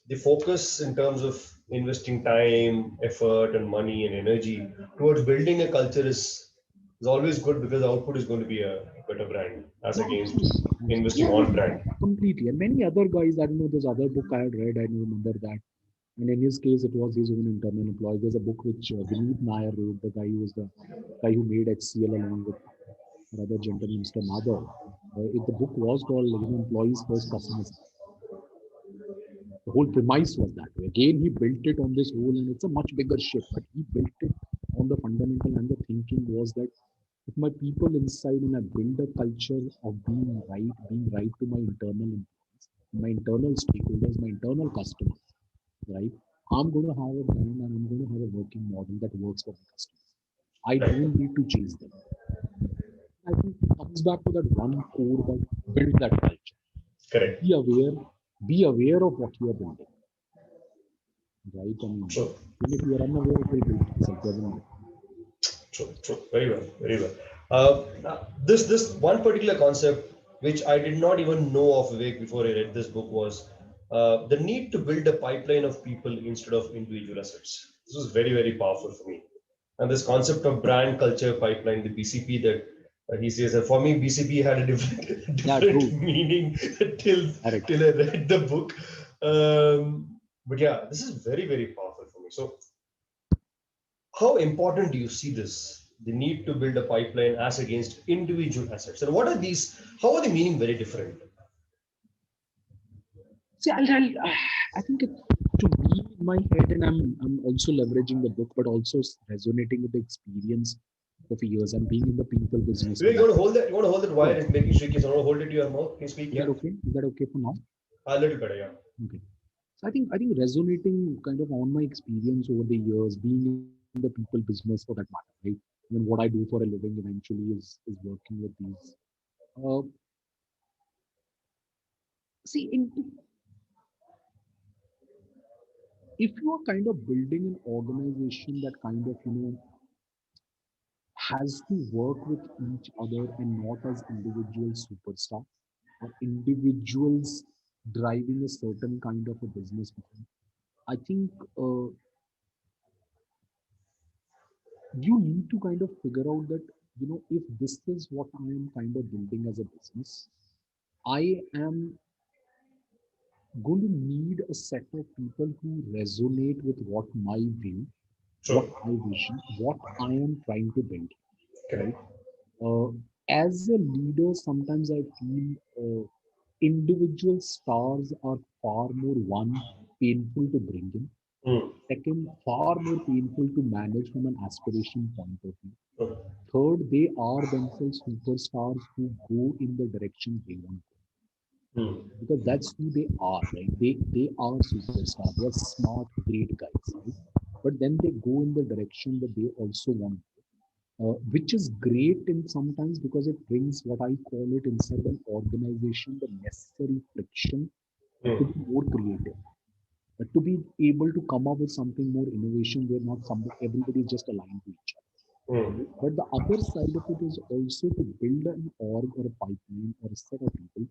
the focus in terms of investing time, effort, and money and energy towards building a culture is always good because the output is going to be a better brand as Yeah, against absolutely. investing Yeah, on brand. completely. And many other guys, I don't know, this other book I had read, I don't remember that. And in his case, it was his own internal employee. There's a book which Vineet Nair wrote, the guy who was the guy who made HCL along with another gentleman, Mr. Madhav. The book was called, Employees First, Customers. The whole premise was that way. Again, he built it on this whole, and it's a much bigger ship, but he built it on the fundamental, and the thinking was that if my people inside and I build a culture of being right to my internal employees, my internal stakeholders, my internal customers, right? I'm going to have a brand and I'm going to have a working model that works for my customers. I Right. don't need to chase them. I think it comes back to that one core that build that culture. Correct. Be aware, be aware of what you are building, right? I mean, True. and if you are unaware, it will build itself, doesn't it? True. True. Very well. Very well. This one particular concept which I did not even know of Vivek before I read this book was the need to build a pipeline of people instead of individual assets. This was very powerful for me. And this concept of brand culture pipeline, the BCP that he says that for me BCP had a different Yeah, different true. meaning till Correct. till I read the book. But yeah, this is very powerful for me. So how important do you see this? The need to build a pipeline as against individual assets. And what are these? How are they meaning very different? See, I think it, to me in my head, and I'm also leveraging the book, but also resonating with the experience of years and being in the people business for You that. want to hold that? You want to hold that Sure. wire and making shaky? So I want to hold it to your mouth. Can you speak? Is that Yeah, okay? Is that okay for now? a little better. Yeah. Okay. So I think resonating kind of on my experience over the years, being in the people business for that matter, right? I mean, what I do for a living eventually is working with these. Uh, see, if you are kind of building an organization that kind of has to work with each other and not as individual superstars or individuals driving a certain kind of a business model. I think you need to kind of figure out that if this is what I am kind of building as a business, I am going to need a set of people who resonate with what my view, what True. my vision, what I am trying to build, right? Correct. Uh, as a leader, sometimes I feel individual stars are far more one painful to bring in. Mm. Second, far more painful to manage from an aspiration point of view. Mm. Third, they are themselves superstars who go in the direction they want to, Mm. because that's who they are, right? They are superstars. They are smart, great guys, right? But then they go in the direction that they also want, which is great in sometimes because it brings what I call it inside an organization the necessary friction to Mm. be more creative, to be able to come up with something more innovation where not some everybody is just aligned to each other. Mm. Right? But the other side of it is also to build an org or a pipeline or a set of people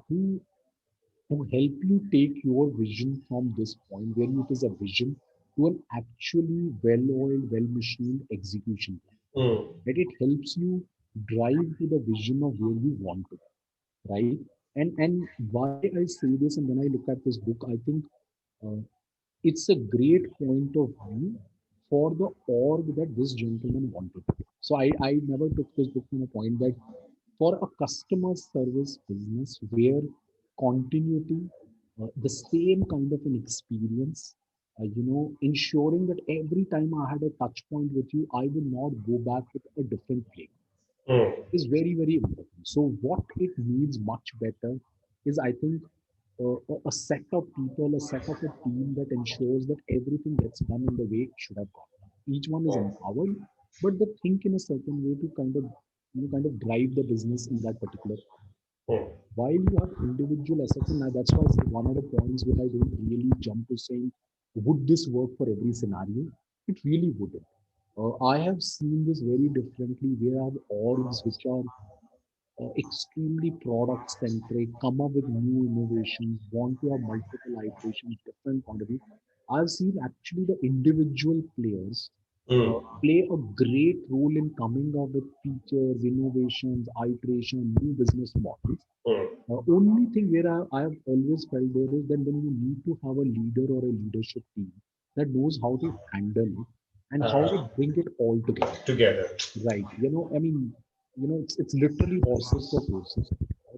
who help you take your vision from this point where it is a vision to an actually well-oiled, well-machined execution plan. Mm. That it helps you drive to the vision of where you want to be, right? And why I say this, and when I look at this book, I think uh, it's a great point of view for the org that this gentleman wanted. So I never took this book from a point that for a customer service business where continuity, the same kind of an experience, ensuring that every time I had a touch point with you, I will not go back with a different flavor Mm. is very, very important. So what it needs much better is, I think, a set of people, a set of a team that ensures that everything gets done in the way it should have got done. Each one is Mm. empowered, but they think in a certain way to kind of drive the business in that particular. Mm. While you have individual assets, and that's why I said one of the points where I don't really jump to saying, would this work for every scenario? It really wouldn't. I have seen this very differently where I have orgs which are extremely product centric, come up with new innovations, want to have multiple iterations, different point of view. I've seen actually the individual players Mm. play a great role in coming up with features, innovations, iteration, new business models. Mm. Only thing where I have always felt there is that when you need to have a leader or a leadership team that knows how to handle it and how to Uh-huh. bring it all together. Together. Right. I mean, it's literally horses for courses.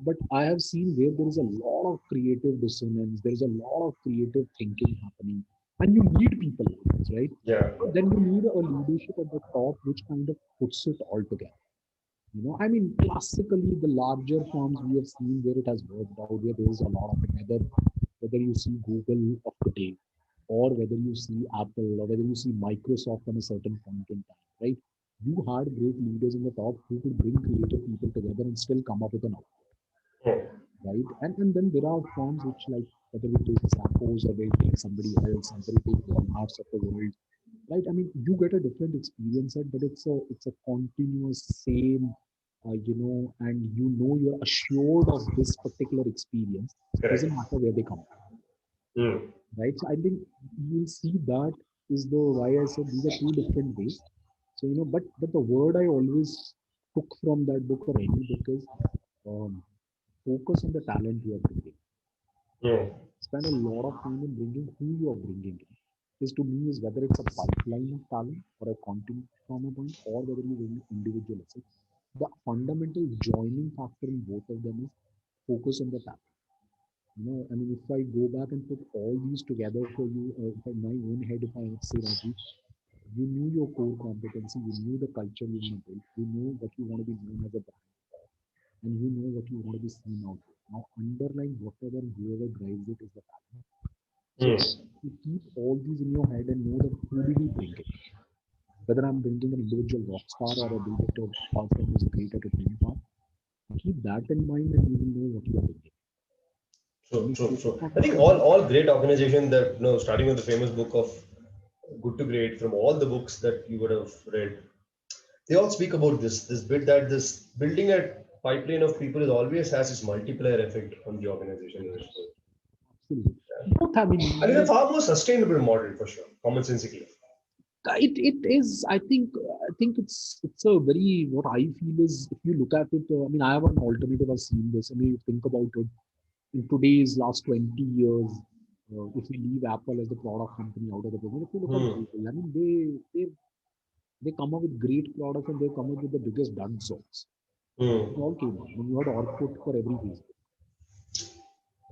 But I have seen where there is a lot of creative dissonance, there is a lot of creative thinking happening, and you need people like this, right? Yeah. But then you need a leadership at the top which kind of puts it all together. I mean, classically, the larger firms we have seen where it has worked out, where there is a lot of it, whether you see Google of today, or whether you see Apple, or whether you see Microsoft on a certain point in time, right? You had great leaders in the top who could bring creative people together and still come up with an output, Mm. right? And then there are firms which, like, whether we take Zappos or we take somebody else, and we take Walmarts of the world, right? I mean, you get a different experience set, but it's a continuous same, and you're assured of this particular experience. Correct. Doesn't matter where they come Mm. from, right? So I think you'll see that is the why I said these are two different ways. So but the word I always took from that book or any book is um, focus on the talent you are bringing. Hmm. Spend a lot of time in bringing who you are bringing in. Is to me is whether it's a pipeline of talent or a content trauma point or whether you bring individual assets. The fundamental joining factor in both of them is focus on the talent. I mean, if I go back and put all these together for you, if in my own head, if I say, Rajiv, you knew your core competency, you knew the culture you want to build, you know what you want to be known as a brand, and you know what you want to be seen out there. Now, underlying whatever and whoever drives it is the talent. So, Hmm. you keep all these in your head and know that who do we bring it? Whether I'm bringing an individual rock star or a builder to a person who's great at a theme park, keep that in mind and you will know what you are bringing. When True, you true, focus true. on I that, think you all great organization that starting with the famous book of Good to Great, from all the books that you would have read, they all speak about this bit that this building a pipeline of people is always has this multiplier effect on the organization as well. absolutely. Both, I mean, And it's a far more sustainable model for sure, commonsensically. it is. I think it's a very what I feel is if you look at it. I mean, I have an alternative. I've seen this. I mean, you think about it in today's last 20 years. If we leave Apple as the product company out of the picture, if you look at Hmm. Google, I mean, they come up with great products and they come up with the biggest duds also. Hmm. It all came out. I mean, you had Orkut for every reason,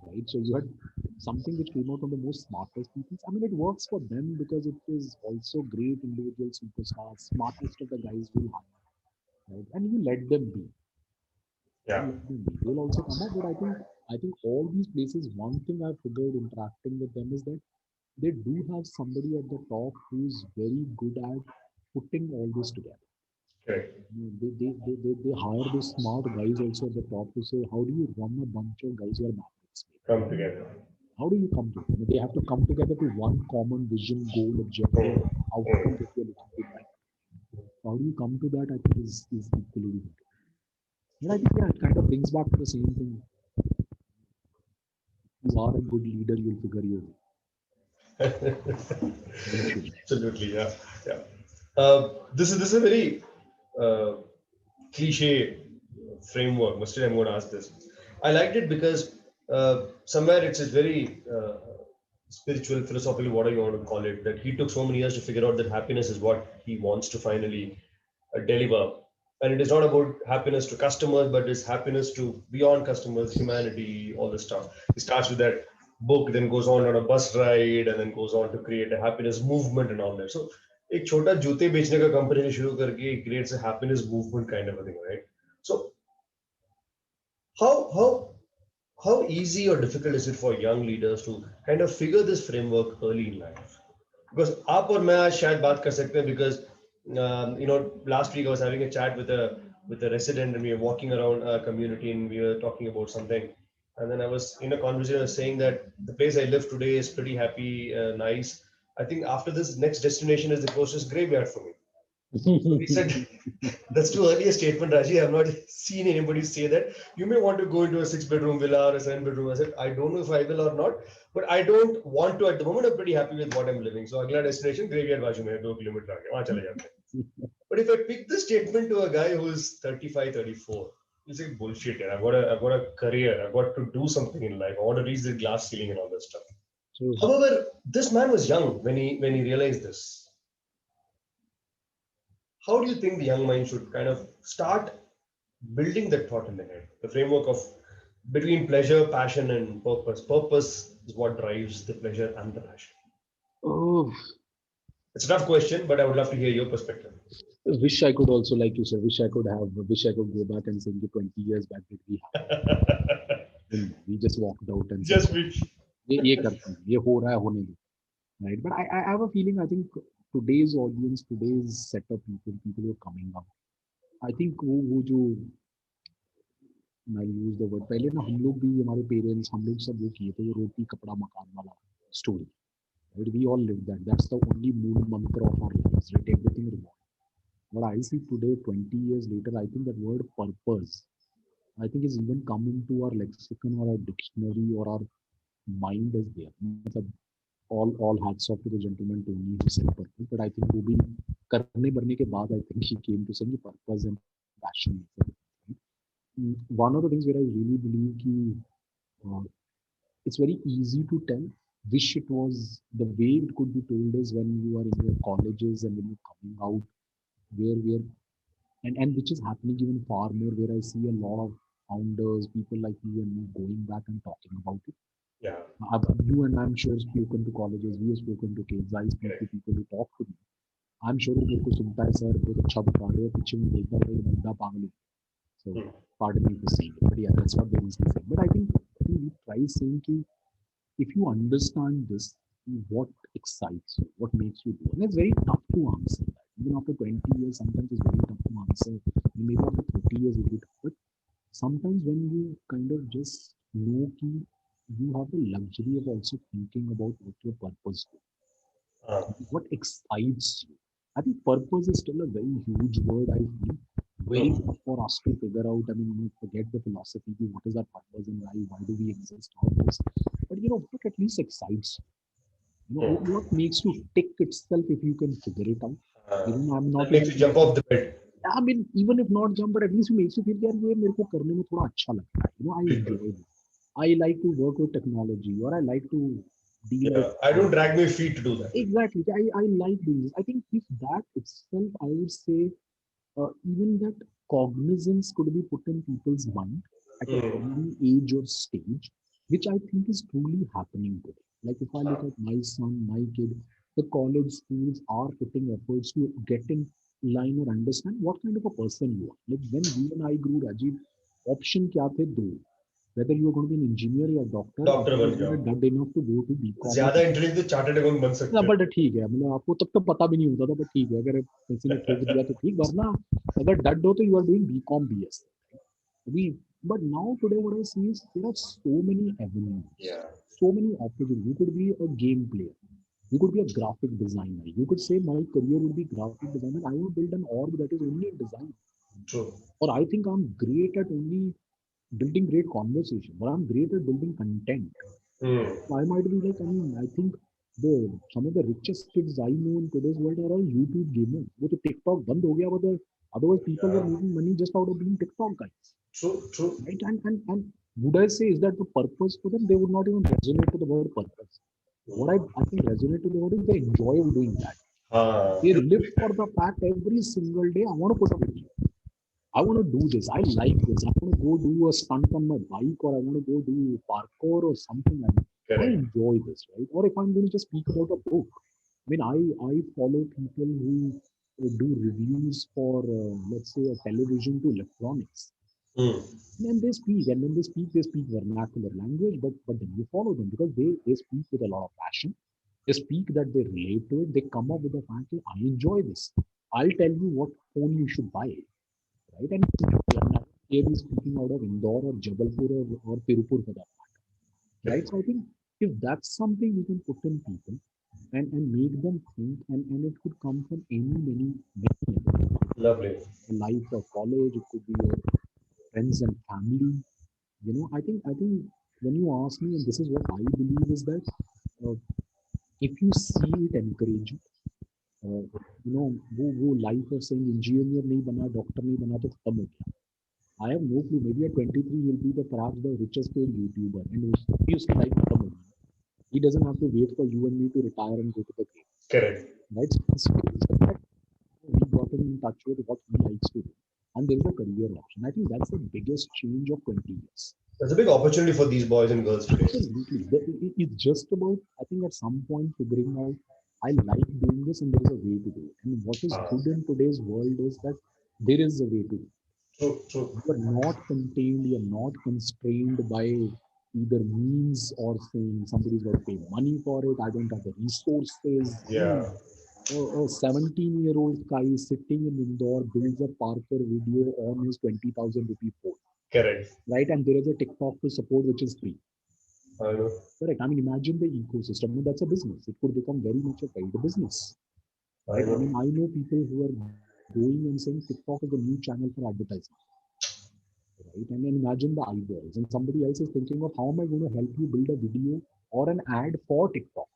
right? So you had something which came out from the most smartest people. I mean, it works for them because it is also great individual superstars, smartest of the guys will hire, right? And you let them be. Yeah. You let them be. They'll also come up. But I think all these places, one thing I've figured interacting with them is that they do have somebody at the top who's very good at putting all this together. Correct. They hire those smart guys also at the top to say, how do you run a bunch of guys who are mavericks? Come together. How do you come to it? They have to come together to one common vision, goal, objective, Hmm. outcome Hmm. that you're looking to drive. How do you come to that? I think is equally important. But I think yeah, it kind of brings back to the same thing. You are a good leader, you'll figure your way. Eventually. Absolutely. Yeah. Yeah. This is a very uh, cliche framework. But still, I'm going to ask this. I liked it because somewhere it's very spiritual, philosophical, whatever you want to call it. That he took so many years to figure out that happiness is what he wants to finally deliver, and it is not about happiness to customers, but it's happiness to beyond customers, humanity, all this stuff. He starts with that book, then goes on a bus ride, and then goes on to create a happiness movement and all that. So एक छोटा जूते बेचने का company शुरू करके creates a happiness movement kind of a thing, right? So how how easy or difficult is it for young leaders to kind of figure this framework early in life? Because आप और मैं आज शायद बात कर सकते हैं because last week I was having a chat with a resident and we were walking around a community and we were talking about something, and then I was in a conversation, I was saying that the place I live today is pretty happy, nice. I think after this next destination is the closest graveyard for me. So he said, that's too early a statement, Raji. I've not seen anybody say that. You may want to go into a 6 bedroom villa or a 7 bedroom. I said, I don't know if I will or not, but I don't want to at the moment. I'm pretty happy with what I'm living. So, agla destination, graveyard बाजू में है, 2 kilometre आगे, वहाँ चले जाते हैं. But if I pick this statement to a guy who's 35, 34, he's like, bullshit, yeah. I've got a career. I've got to do something in life. I want to reach the glass ceiling and all that stuff. So However, this man was young when he realized this. How do you think the young mind should kind of start building that thought in the head, the framework of between pleasure, passion, and purpose? Purpose is what drives the pleasure and the passion. oh, It's a tough question, but I would love to hear your perspective. wish I could also, like you said, wish I could go back and say, 20 years back did we have? We just walked out and said, Just which. ये करते हैं, ये हो रहा है होने दो, right? But I have a feeling. I think today's audience, today's set of people who are coming up. I think वो जो I use the word पहले ना हम लोग भी हमारे पेरेंट्स हम लोग सब वो किए थे वो रोटी कपड़ा मकान वाला story. Right? We all live that. That's the only moon mantra of our lives. Right? Everything revolves. What I see today, 20 years later, I think that word purpose, I think is even come into our lexicon or our dictionary or our mind is there. मतलब all hats off to the gentleman Tony who said purpose. But I think वो भी करने भरने के बाद I think he came to say कि purpose and passion is everything, right? One of the things where I really believe कि it's very easy to tell. Wish it was the way it could be told is when you are in your colleges and when you're coming out, where and which is happening even far more, where I see a lot of founders, people like you and me going back and talking about it. Yeah. You and I'm sure spoken to colleges, we have spoken to kids, I speak to Correct. people who talk to me. I'm sure वो मेरे को सुनता है sir बहुत अच्छा बता रहे हो पीछे में बोलता है बंदा पागल है. So Hmm. pardon me for saying it, but yeah, that's what they usually say. But I think we try saying कि if you understand this, what excites you, what makes you do, and it's very tough to answer that. Even after 20 years, sometimes it's very tough to answer. Maybe after 30 years, it will be tough. But sometimes when you kind of just know कि you have the luxury of also thinking about what your purpose is, Uh, what excites you. I think purpose is still a very huge word, I feel. Very hmm. tough for us to figure out. I mean, we forget the philosophy, what is our purpose and why do we exist, all this. But what at least excites you? Hmm. What makes you tick itself if you can figure it out? Uh, I'm not that makes even, you jump off the bed. I mean, even if not jump, but at least it makes you feel यार ये मेरे को करने में थोड़ा अच्छा लगता है. I enjoy it. I like to work with technology, or I like to deal with Yeah. I don't drag my feet to do that. exactly. I like doing this. I think if that itself, I would say, even that cognizance could be put in people's mind at an Hmm. early age or stage, which I think is truly happening today. Like if I look at my son, my kid, the college schools are putting efforts to get in line or understand what kind of a person you are. Like when we and I grew, Rajiv, option kya the do? Whether you are going to be an engineer or a doctor, doctor either बन you जाओ. are dud enough to go to BCom or ज्यादा intelligent तो chartered account बन ना सकते but हो. ठीक है मतलब आपको तब तो पता भी नहीं होता था बट ठीक है अगर किसी ने ठोक दिया तो ठीक वरना अगर डड हो तो you are doing BCom BS अभी but now today what I see is there are so many avenues, Yeah. so many opportunities. You could be a game player, you could be a graphic designer, you could say my career would be graphic designer. I will build an org that is only in design, True. or I think I'm great at only building great conversation, or I'm great at building content. Hmm. I might be like, I mean, I think some of the richest kids I know in today's world are all YouTube gamers. वो तो TikTok बंद हो गया, but otherwise people were Yeah. making money just out of being TikTok guys, True. True. right? And would I say is that the purpose for them? They would not even resonate to the word purpose. What Hmm. I think resonate to the word is they enjoy doing that. हाँ. They live for the fact every single day. I want to put a video. I want to do this. I like this. I want to go do a stunt on my bike, or I want to go do parkour or something like that. I Correct. enjoy this, right? Or if I'm going to just speak about a book, I mean, I follow people who do reviews for, let's say, a television to electronics. Hmm. And when they speak vernacular language, but then you follow them because they speak with a lot of passion. They speak that they relate to it. They come up with the fact that I enjoy this. I'll tell you what phone you should buy, right? And we are not clearly speaking out of Indore or Jabalpur or Tirupur for that matter, right? So I think if that's something we can put in people and make them think, and it could come from many Lovely. life or college, it could be your friends and family. I think when you ask me, and this is what I believe is that uh, if you see it encourage you, uh, वो life of saying engineer नहीं बना doctor नहीं बना तो खत्म हो गया. I have no clue. Maybe at 23, he'll be perhaps the richest paid YouTuber, and his life खत्म हो गया. He doesn't have to wait for you and me to retire and go to the grave, Correct. right? So that we got him in touch with what he likes to do, and there is a career option. I think that's the biggest change of 20 years. There's a big opportunity for these boys and girls today. Absolutely, it's just about I think at some point figuring out I like doing this and there is a way to do it. And what is Ah, good in today's world is that there is a way to do it. true. True. You are not contained, you are not constrained by either means or saying somebody's got to pay money for it. I don't have the resources. I Yeah. mean, a 17-year-old guy sitting in Indore builds a Parker video on his 20,000 rupee phone, Correct. right? And there is a TikTok to support which is free. I know. Correct. I mean, imagine the ecosystem. I mean, that's a business. It could become very much a paid business, I right? I know. mean, I know people who are going and saying TikTok is a new channel for advertising, right? And then imagine the eyeballs, and somebody else is thinking of how am I going to help you build a video or an ad for TikTok,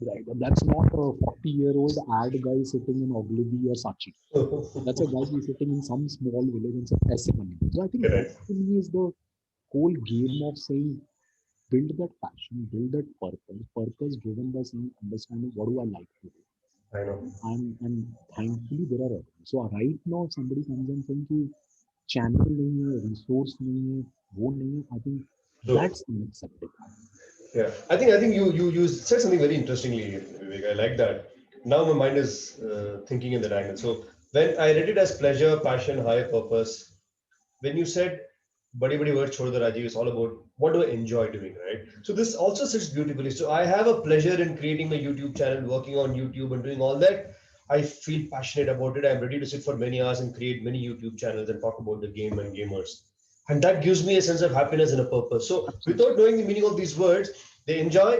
Right. And that's not a 40-year-old ad guy sitting in Ogilvy or Sachi. That's a guy who's sitting in some small village and says, "ऐसे बनेगा." So I think that Correct. to me is the whole game of saying, build that passion, build that purpose driven by saying, understanding what do I like to do. I know. And thankfully there are others. So right now if somebody comes and saying कि channel नहीं है, resource नहीं है, वो नहीं है, I think So that's unacceptable. yeah, I think you said something very interestingly, Vivek. I like that. Now my mind is thinking in that angle. So when I read it as pleasure, passion, higher purpose, when you said badi badi word chhod do Rajiv, it's all about what do I enjoy doing, right? So this also sits beautifully. So I have a pleasure in creating my YouTube channel, working on YouTube and doing all that. I feel passionate about it. I'm ready to sit for many hours and create many YouTube channels and talk about the game and gamers. And that gives me a sense of happiness and a purpose. So Absolutely. without knowing the meaning of these words, they enjoy,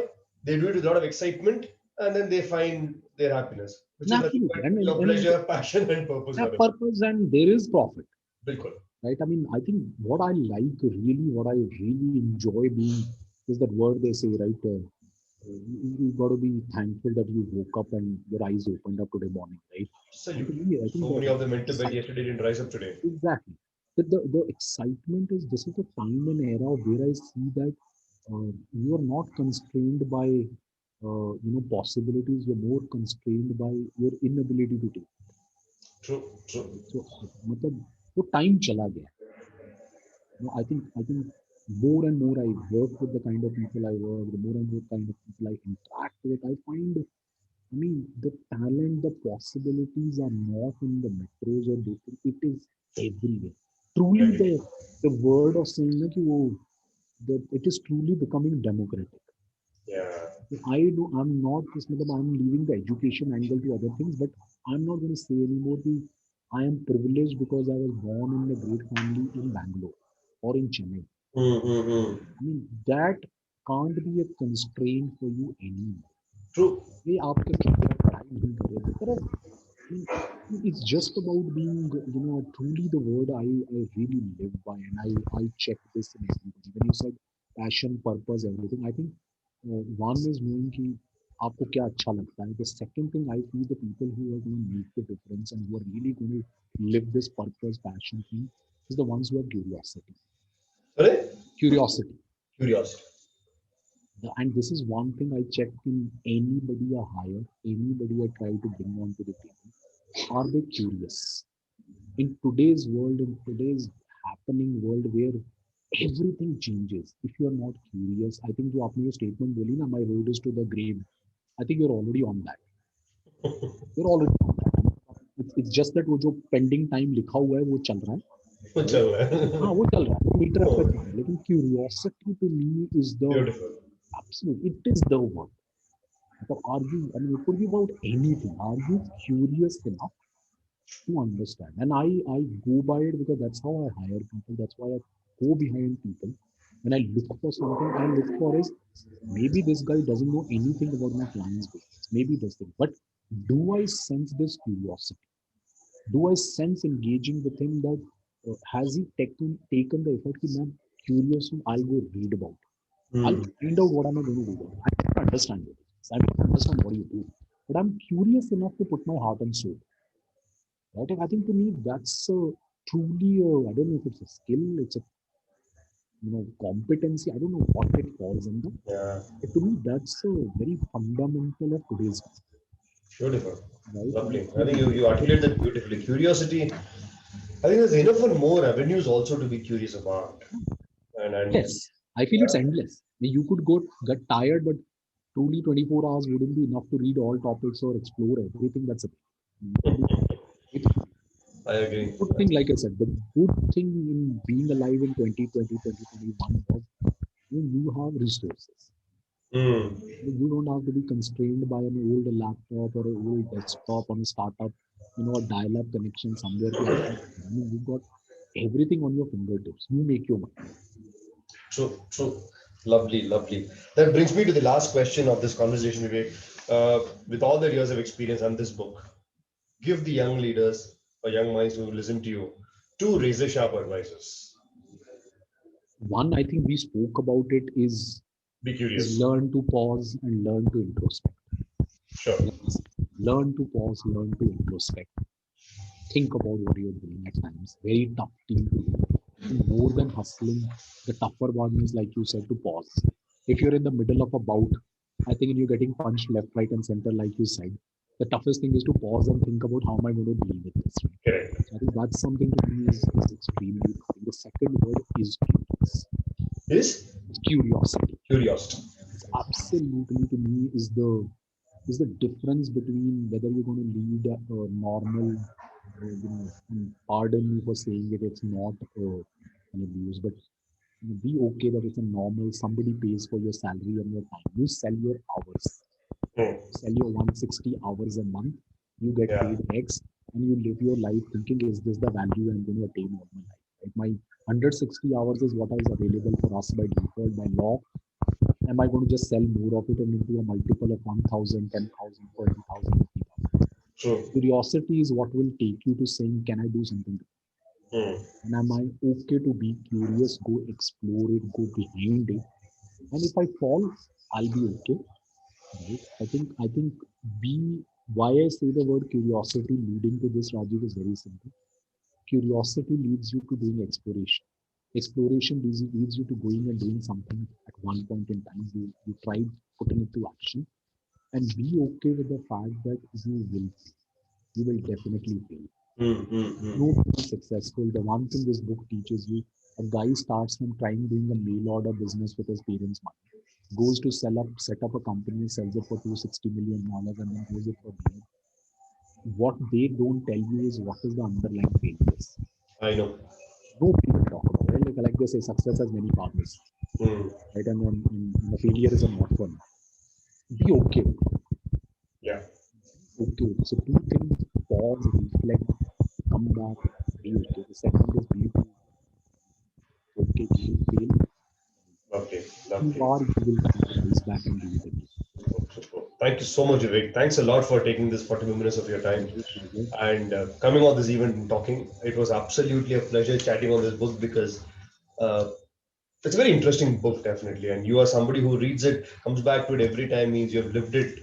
they do it with a lot of excitement, and then they find their happiness, which is nothing Absolutely. but And, your and pleasure, passion, and purpose. have Madam. purpose and there is profit. Bilkul. Right? I mean, I think what I like really, what I really enjoy being is that word they say, right? You got to be thankful that you woke up and your eyes opened up today morning, right? And to Absolutely. me, I think So many of them went to bed excite- yesterday, didn't rise up today. exactly. The excitement is this is the time and era where I see that you are not constrained by possibilities. You're more constrained by your inability to take. True, true. So मतलब वो time चला गया. No, I think more and more I work with the kind of people I work, the more and more kind of people I interact with, I find, I mean, the talent, the possibilities are not in the metros or those things. It is everywhere. I Truly, agree. the word of saying that it is truly becoming democratic. Yeah. I'm not just, I'm leaving the education angle to other things, but I'm not going to say anymore the I am privileged because I was born in a great family in Bangalore or in Chennai. Mm-hmm. I mean, that can't be a constraint for you anymore. True. ये आपके खिलाफ पढ़ाई नहीं कर रहे थे पर it's just about being truly the word I really live by and I check this in everybody. When you said passion, purpose, everything, I think one is knowing कि आपको क्या अच्छा लगता है. The second thing I feel the people who are going to make the difference and who are really going to live this purpose, passion thing is the ones who have curiosity. Sorry? Curiosity. Curiosity. And this is one thing I check in anybody I hire, anybody I try to bring onto the table. Are they curious? In today's world, in today's happening world where everything changes, if you are not curious, I think जो आपने ये statement बोली ना, my road is to the grave. I think you're already on that. You're already on that. It's just that वो जो pending time लिखा हुआ है वो चल रहा है. वो Right? चल रहा है. हाँ वो चल रहा है. मीटर पे Oh, चल रहा है. लेकिन curiosity to me is the beautiful. absolute. It is the one. But are you, I mean, it could be about anything. Are you curious enough to understand? And I go by it because that's how I hire people. That's why I go behind people. When I look for something, I look for is maybe this guy doesn't know anything about my client's business. Maybe this thing. But do I sense this curiosity? Do I sense engaging with him that has he taken the effort that I'm curious and I'll go read about it. I'll Mm. find out what am I going to do. I don't understand it. I don't understand what you do. But I'm curious enough to put my heart and soul. Right? And I think to me that's truly I don't know if it's a skill, it's a competency. I don't know what it falls under. Yeah. But to me that's very fundamental of today's Beautiful. right. Lovely. I think you articulate that beautifully. Curiosity. I think there's enough and more avenues also to be curious about. And Yes, I feel it's endless. I mean, you could go get tired, but truly 24 hours wouldn't be enough to read all topics or explore everything that's available. You could do I agree. good thing, like I said, the good thing in being alive in 2020, 2021 was you have resources. Mm. You don't have to be constrained by an old laptop or an old desktop on a startup, a dial-up connection somewhere. You've got everything on your fingertips. You make your money. True, true. Lovely, lovely. That brings me to the last question of this conversation, Vivek. With all the years of experience and this book, give the young leaders or young minds who listen to you two razor sharp advices. One, I think we spoke about it, is Be curious. learn to pause and learn to introspect. Sure. Yes. Learn to pause, learn to introspect. Think about what you're doing at times. Very tough thing to do. I think more than hustling, the tougher one is, like you said, to pause. If you're in the middle of a bout, I think, and you're getting punched left, right, and center, like you said, the toughest thing is to pause and think about how am I going to deal with this. Right? Correct. So I think that's something to me is extremely important. The second word is curious. Is It's curiosity. curiosity. It's absolutely, to me, is the difference between whether you're going to lead a normal, and pardon me for saying it, it's not an abuse, but be okay that it's a normal, somebody pays for your salary and your time. You sell your hours, Hmm. sell your 160 hours a month, you get Yeah. paid X, and you live your life thinking, is this the value I'm going to attain all my life? Right? My 160 hours is what is available for us by default, by law. Am I going to just sell more of it and into a multiple of 1,000, 10,000, 20,000, 50,000? True. Curiosity is what will take you to saying, can I do something? Hmm. And am I okay to be curious, go explore it, go behind it? And if I fall, I'll be okay. Right? I think be why I say the word curiosity leading to this, Rajiv, is very simple. Curiosity leads you to doing exploration. Exploration leads you to going and doing something at one point in time. You tried putting it to action, and be okay with the fact that you will definitely fail. Hmm. Hmm. No Hmm. one is successful. The one thing this book teaches you, a guy starts from trying doing a mail order business with his parents' money, goes to set up a company, sells it for $260 million, and then goes it for billion. What they don't tell you is what is the underlying failures. I know. Nobody will talk about it. Like they say, success has many fathers, Hmm. right? And the failure is a not one. Be okay. Yeah. Okay. So two things: pause, reflect, come back, be okay. The second is be okay. You will fail. Lovely. You Lovely. are, you will rise back and do it again. Superb. Thank you so much, Vivek. Thanks a lot for taking this 40 minutes of your time Pleasure, pleasure. and coming on this event and talking. It was absolutely a pleasure chatting on this book because uh, it's a very interesting book, definitely. And you are somebody who reads it, comes back to it every time, means you have lived it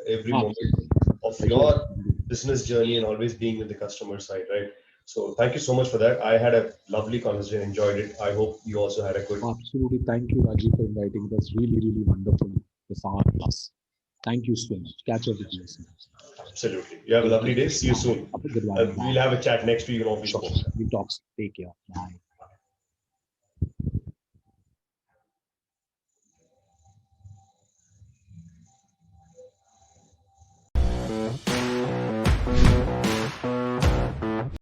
every moment Absolutely. of Pleasure. your business journey and always being with the customer side, right? So thank you so much for that. I had a lovely conversation, enjoyed it. I hope you also had a good. Absolutely. Thank you, Rajiv, for inviting. It was really, really wonderful. This hour plus. Thank you so much. Catch up with you soon. Absolutely. You have a Take lovely care. day. See you soon. Have a good one. We'll Bye. have a chat next week on Office Sure. Post. We talk. Take care. Bye.